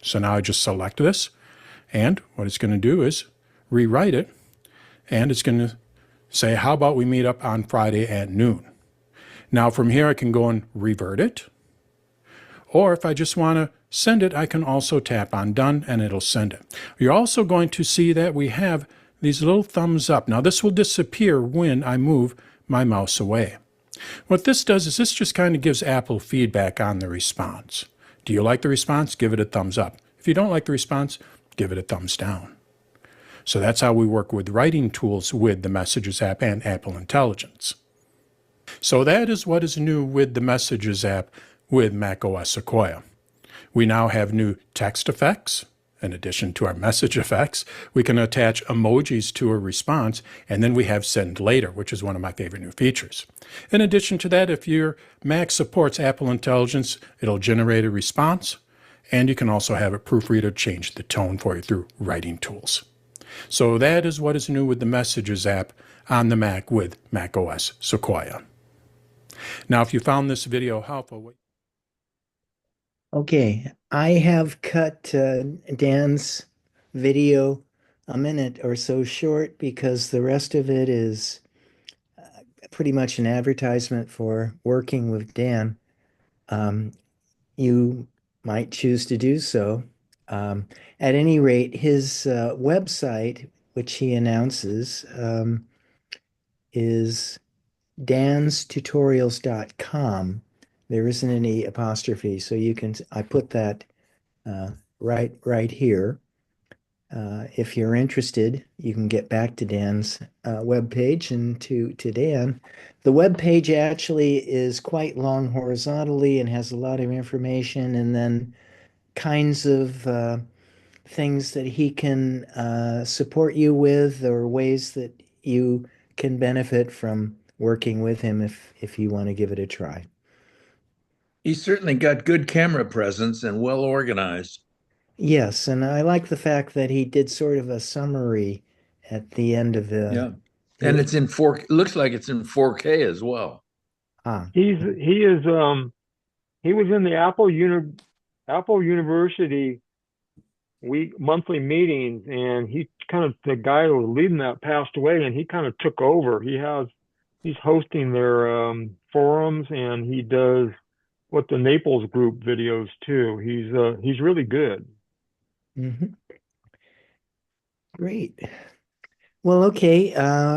So now I just select this, and what it's going to do is rewrite it, and it's going to say, how about we meet up on Friday at noon? Now from here I can go and revert it, or if I just want to send it, I can also tap on done and it'll send it. You're also going to see that we have these little thumbs up. Now this will disappear when I move my mouse away. What this does is this just kind of gives Apple feedback on the response. Do you like the response? Give it a thumbs up. If you don't like the response, give it a thumbs down. So that's how we work with writing tools with the Messages app and Apple Intelligence. So that is what is new with the Messages app with macOS Sequoia. We now have new text effects. In addition to our message effects, we can attach emojis to a response, and then we have send later, which is one of my favorite new features. In addition to that, if your Mac supports Apple Intelligence, it'll generate a response, and you can also have a proofreader change the tone for you through writing tools. So that is what is new with the Messages app on the Mac with macOS Sequoia. Now, if you found this video helpful,
Okay, I have cut Dan's video a minute or so short because the rest of it is pretty much an advertisement for working with Dan. You might choose to do so. At any rate, his website, which he announces, is danstutorials.com. There isn't any apostrophe, so you can, I put that right here. If you're interested, you can get back to Dan's webpage and to Dan. The webpage actually is quite long horizontally and has a lot of information, and then kinds of things that he can support you with, or ways that you can benefit from working with him if you want to give it a try.
He's certainly got good camera presence and well organized.
Yes, and I like the fact that he did sort of a summary at the end of the.
Yeah, and it's in 4. It looks like it's in 4K as well.
He was in the Apple University monthly meetings, and he kind of, the guy who was leading that passed away, and he kind of took over. He's hosting their forums, and he does what the Naples group videos too. He's really good.
Mm-hmm. Great. Well, okay,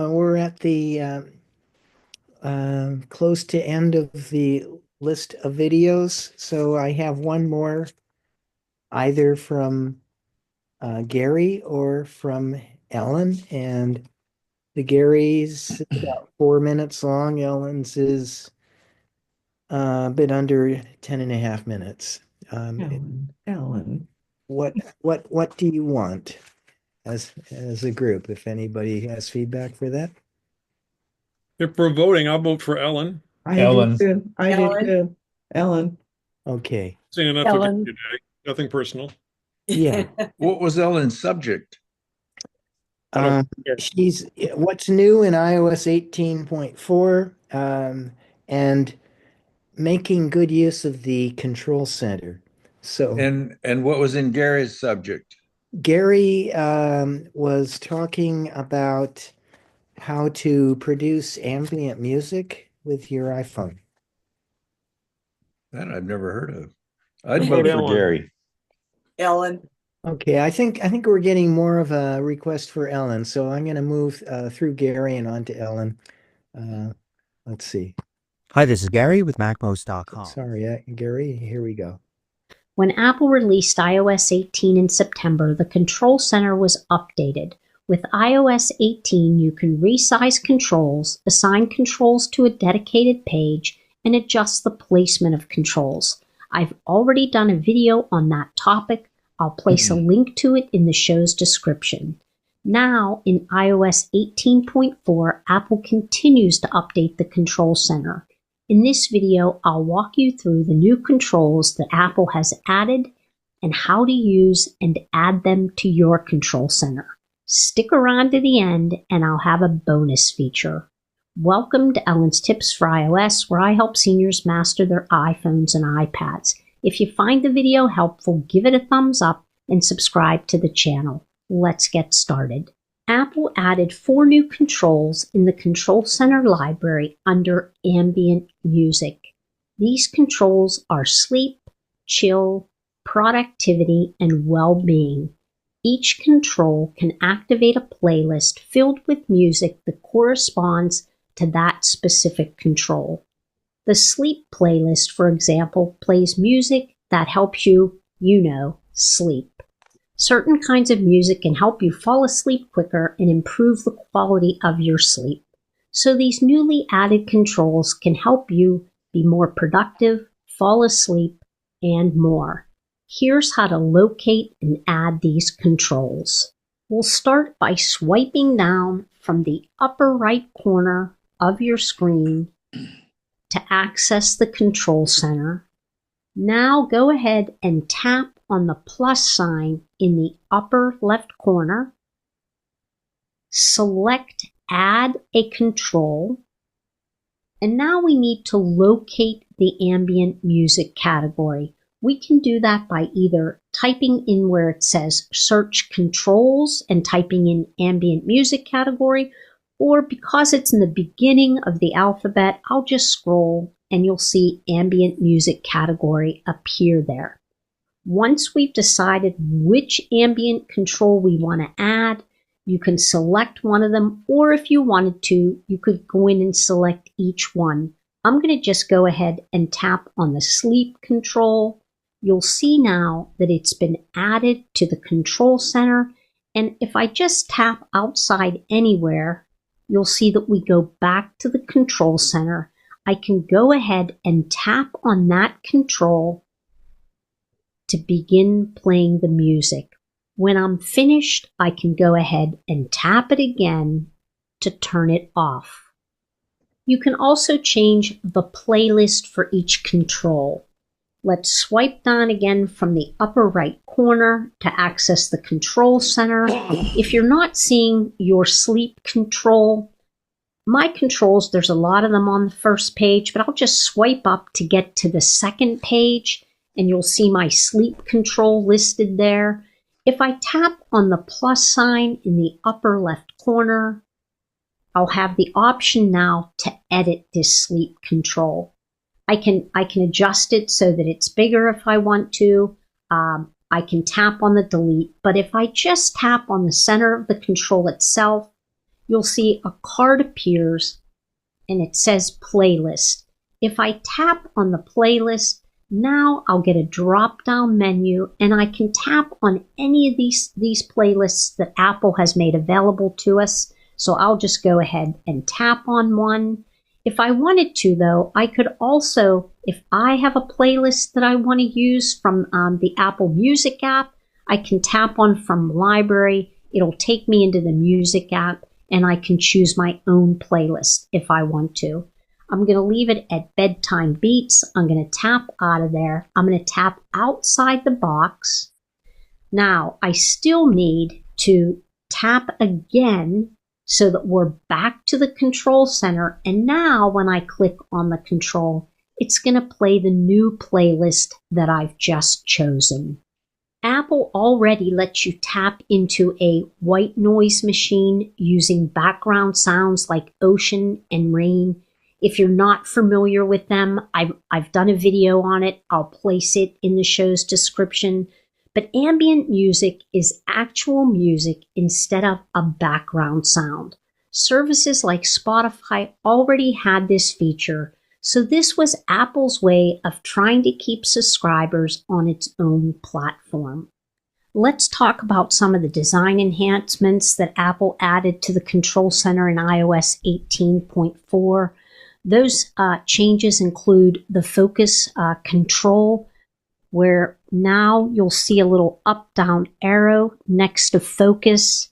we're at the close to end of the list of videos, so I have one more, either from Gary or from Ellen, and the Gary's about 4 minutes long. Ellen's is a bit under 10.5 minutes.
Ellen.
What do you want as a group, if anybody has feedback for that?
If we're voting, I'll vote for Ellen.
I
Ellen.
did too. I did too. Ellen.
Okay.
Saying enough
Ellen.
against you, Jay. Nothing personal.
Yeah.
What was Ellen's subject?
She's what's new in iOS 18.4, and making good use of the control center. So
And what was in Gary's subject?
Gary was talking about how to produce ambient music with your iPhone.
That I've never heard of. I'd
What
vote
about
for
Ellen?
Gary.
Ellen.
Okay, I think we're getting more of a request for Ellen, so I'm going to move through Gary and on to Ellen. Let's see.
Hi, this is Gary with MacMost.com.
Sorry, Gary, here we go.
When Apple released iOS 18 in September, the Control Center was updated. With iOS 18, you can resize controls, assign controls to a dedicated page, and adjust the placement of controls. I've already done a video on that topic. I'll place a link to it in the show's description. Now, in iOS 18.4, Apple continues to update the Control Center. In this video, I'll walk you through the new controls that Apple has added and how to use and add them to your Control Center. Stick around to the end and I'll have a bonus feature. Welcome to Ellen's Tips for iOS, where I help seniors master their iPhones and iPads. If you find the video helpful, give it a thumbs up and subscribe to the channel. Let's get started. Apple added 4 new controls in the Control Center library under Ambient Music. These controls are sleep, chill, productivity, and well-being. Each control can activate a playlist filled with music that corresponds to that specific control. The sleep playlist, for example, plays music that helps you, sleep. Certain kinds of music can help you fall asleep quicker and improve the quality of your sleep. So these newly added controls can help you be more productive, fall asleep, and more. Here's how to locate and add these controls. We'll start by swiping down from the upper right corner of your screen to access the Control Center. Now go ahead and tap on the plus sign in the upper left corner. Select Add a Control. And now we need to locate the ambient music category. We can do that by either typing in where it says Search Controls and typing in Ambient Music category, or because it's in the beginning of the alphabet, I'll just scroll and you'll see Ambient Music category appear there. Once we've decided which ambient control we want to add, you can select one of them, or if you wanted to, you could go in and select each one. I'm going to just go ahead and tap on the sleep control. You'll see now that it's been added to the Control Center, and if I just tap outside anywhere, you'll see that we go back to the Control Center. I can go ahead and tap on that control to begin playing the music. When I'm finished, I can go ahead and tap it again to turn it off. You can also change the playlist for each control. Let's swipe down again from the upper right corner to access the Control Center. If you're not seeing your sleep control, my controls, there's a lot of them on the first page, but I'll just swipe up to get to the second page, and you'll see my sleep control listed there. If I tap on the plus sign in the upper left corner, I'll have the option now to edit this sleep control. I can adjust it so that it's bigger if I want to. I can tap on the delete, but if I just tap on the center of the control itself, you'll see a card appears and it says playlist. If I tap on the playlist, now I'll get a drop-down menu and I can tap on any of these playlists that Apple has made available to us. So I'll just go ahead and tap on one. If I wanted to, though, I could also, if I have a playlist that I want to use from the Apple Music app, I can tap on from library. It'll take me into the music app. and I can choose my own playlist if I want to. I'm going to leave it at bedtime beats. I'm going to tap out of there. I'm going to tap outside the box. Now, I still need to tap again so that we're back to the control center. And now when I click on the control, it's going to play the new playlist that I've just chosen. Apple already lets you tap into a white noise machine using background sounds like ocean and rain. If you're not familiar with them, I've done a video on it. I'll place it in the show's description. But ambient music is actual music instead of a background sound. Services like Spotify already had this feature, so this was Apple's way of trying to keep subscribers on its own platform. Let's talk about some of the design enhancements that Apple added to the Control Center in iOS 18.4. Those changes include the focus control, where now you'll see a little up-down arrow next to focus.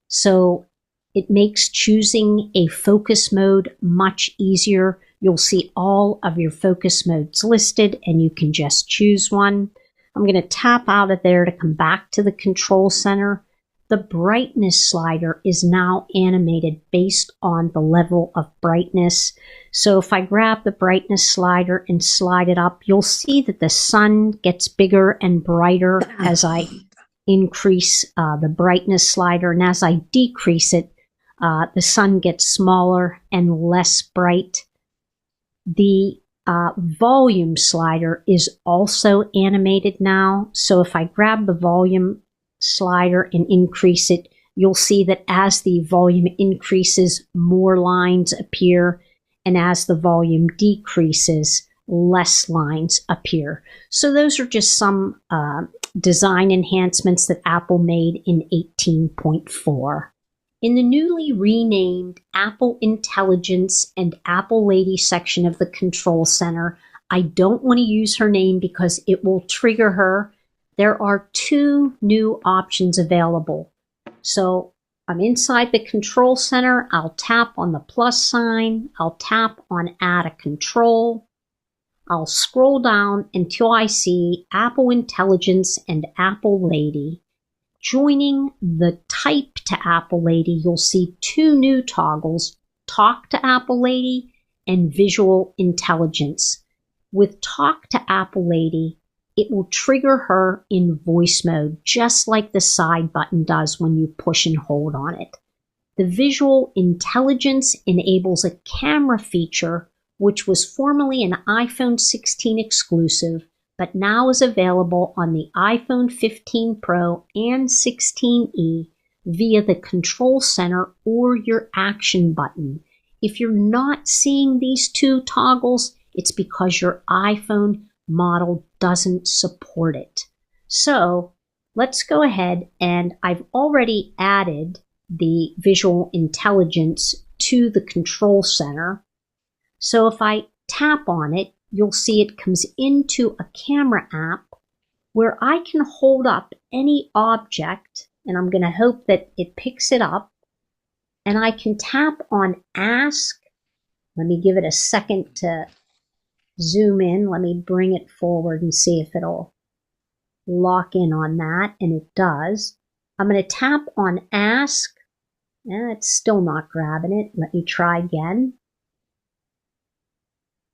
So it makes choosing a focus mode much easier. You'll see all of your focus modes listed and you can just choose one. I'm going to tap out of there to come back to the control center. The brightness slider is now animated based on the level of brightness. So if I grab the brightness slider and slide it up, you'll see that the sun gets bigger and brighter as I increase the brightness slider. And as I decrease it, the sun gets smaller and less bright. The volume slider is also animated now. So if I grab the volume slider and increase it, you'll see that as the volume increases, more lines appear, and as the volume decreases, less lines appear. So those are just some design enhancements that Apple made in 18.4. In the newly renamed Apple Intelligence and Apple Lady section of the Control Center, I don't want to use her name because it will trigger her. There are two new options available. So I'm inside the Control Center. I'll tap on the plus sign. I'll tap on Add a Control. I'll scroll down until I see Apple Intelligence and Apple Lady. Joining the Type to Apple Lady, you'll see two new toggles, Talk to Apple Lady and Visual Intelligence. With Talk to Apple Lady, it will trigger her in voice mode, just like the side button does when you push and hold on it. The Visual Intelligence enables a camera feature, which was formerly an iPhone 16 exclusive, but now is available on the iPhone 15 Pro and 16e via the Control Center or your Action button. If you're not seeing these two toggles, it's because your iPhone model doesn't support it. So let's go ahead, and I've already added the Visual Intelligence to the Control Center. So if I tap on it, you'll see it comes into a camera app where I can hold up any object, and I'm going to hope that it picks it up, and I can tap on Ask. Let me give it a second to zoom in. Let me bring it forward and see if it'll lock in on that, and it does. I'm going to tap on Ask. It's still not grabbing it. Let me try again.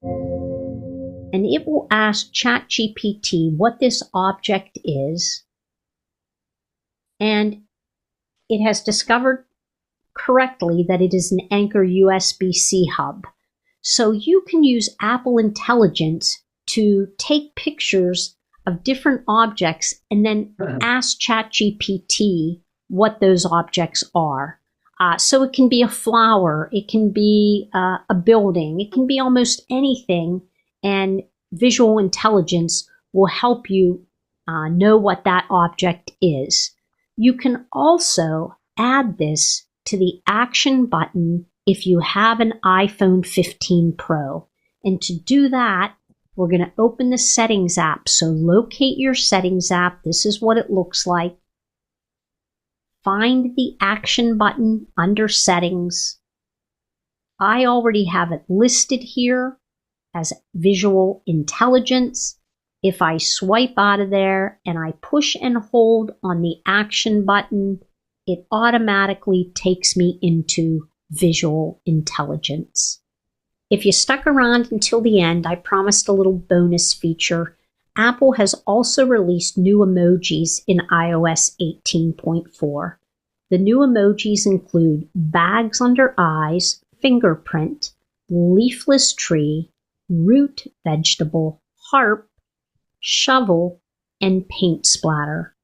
And it will ask ChatGPT what this object is. And it has discovered correctly that it is an Anchor USB-C hub. So you can use Apple Intelligence to take pictures of different objects and then ask ChatGPT what those objects are. So it can be a flower, it can be a building, it can be almost anything, and Visual Intelligence will help you know what that object is. You can also add this to the Action button if you have an iPhone 15 Pro. And to do that, we're going to open the Settings app. So locate your Settings app. This is what it looks like. find the action button under settings. I already have it listed here as visual intelligence. If I swipe out of there and I push and hold on the action button, it automatically takes me into visual intelligence. If you stuck around until the end, I promised a little bonus feature. Apple has also released new emojis in iOS 18.4. The new emojis include bags under eyes, fingerprint, leafless tree, root vegetable, harp, shovel, and paint splatter.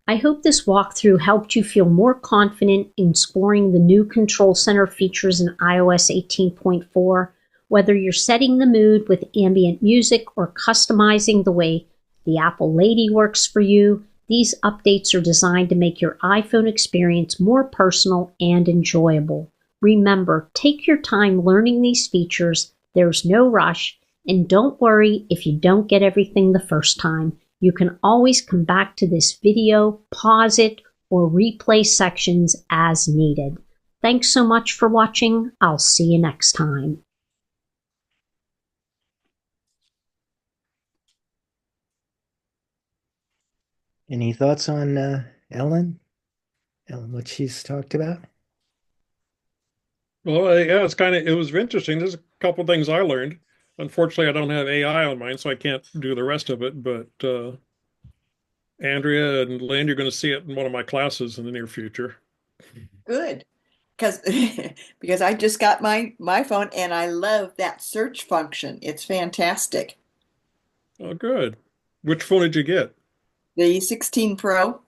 I hope this walkthrough helped you feel more confident in exploring the new Control Center features in iOS 18.4, whether you're setting the mood with ambient music or customizing the way the Apple Lady works for you. These updates are designed to make your iPhone experience more personal and enjoyable. Remember, take your time learning these features. There's no rush. And don't worry if you don't get everything the first time. You can always come back to this video, pause it, or replay sections as needed. Thanks so much for watching. I'll see you next time.
Any thoughts on Ellen? Ellen, what she's talked about?
Well, yeah, it was interesting. There's a couple things I learned. Unfortunately, I don't have AI on mine, so I can't do the rest of it. But Andrea and Lynn, you're going to see it in one of my classes in the near future.
Good. Because I just got my phone and I love that search function. It's fantastic.
Oh, good. Which phone did you get?
The 16 Pro.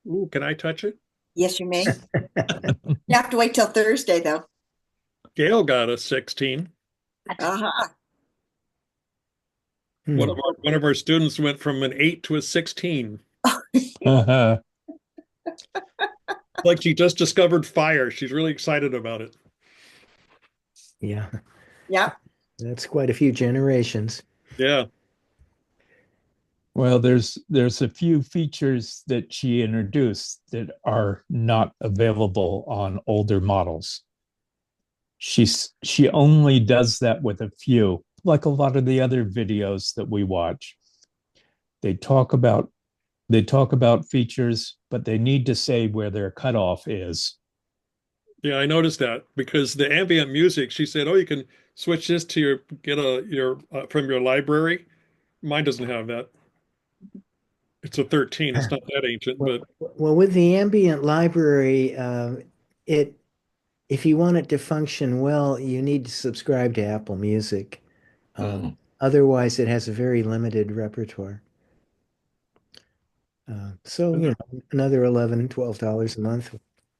Ooh, can I touch it?
Yes, you may. You have to wait till Thursday, though.
Gail got a 16.
Uh-huh.
One of our students went from an 8 to a 16. Like she just discovered fire. She's really excited about it.
Yeah.
Yeah.
That's quite a few generations.
Yeah.
Well, there's a few features that she introduced that are not available on older models. She only does that with a few, like a lot of the other videos that we watch. They talk about features, but they need to say where their cutoff is.
Yeah, I noticed that because the ambient music, she said, "Oh, you can switch this to your from your library." Mine doesn't have that. It's a 13. It's not that ancient, but
Well, with the ambient library, if you want it to function well, you need to subscribe to Apple Music. Otherwise, it has a very limited repertoire. So, another $11, $12 a month.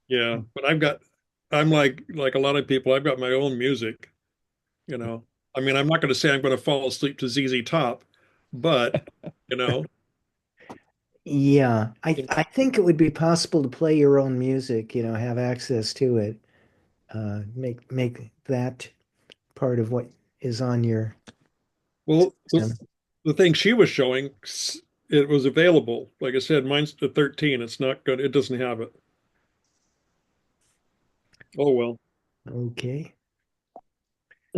yeah. But I'm like a lot of people. I've got my own music. I mean, I'm not going to say I'm going to fall asleep to ZZ Top, but you know.
Yeah, I think it would be possible to play your own music, have access to it. Make that part of what is on your
Well,
system.
the thing she was showing, it was available. Like I said, mine's the 13. It's not good. It doesn't have it. Oh, well.
Okay.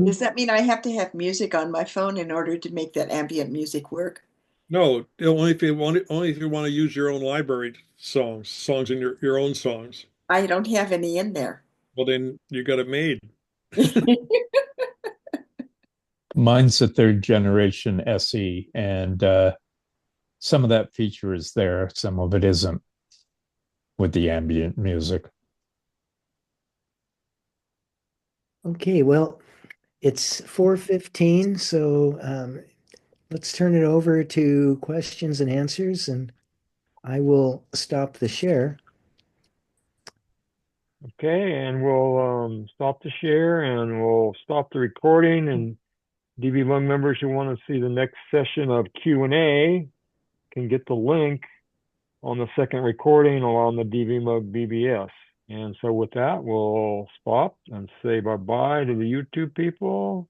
Does that mean I have to have music on my phone in order to make that ambient music work?
No, only if you want to use your own library songs in your own songs.
I don't have any in there.
Well, then you got it made.
Mine's a third generation SE, and some of that feature is there, some of it isn't with the ambient music.
Okay, well, it's 4:15, so let's turn it over to questions and answers, and I will stop the share.
Okay, and we'll stop the share and we'll stop the recording. And DVMUG members who want to see the next session of Q&A can get the link on the second recording or on the DVMUG BBS. And so with that, we'll stop and say bye-bye to the YouTube people.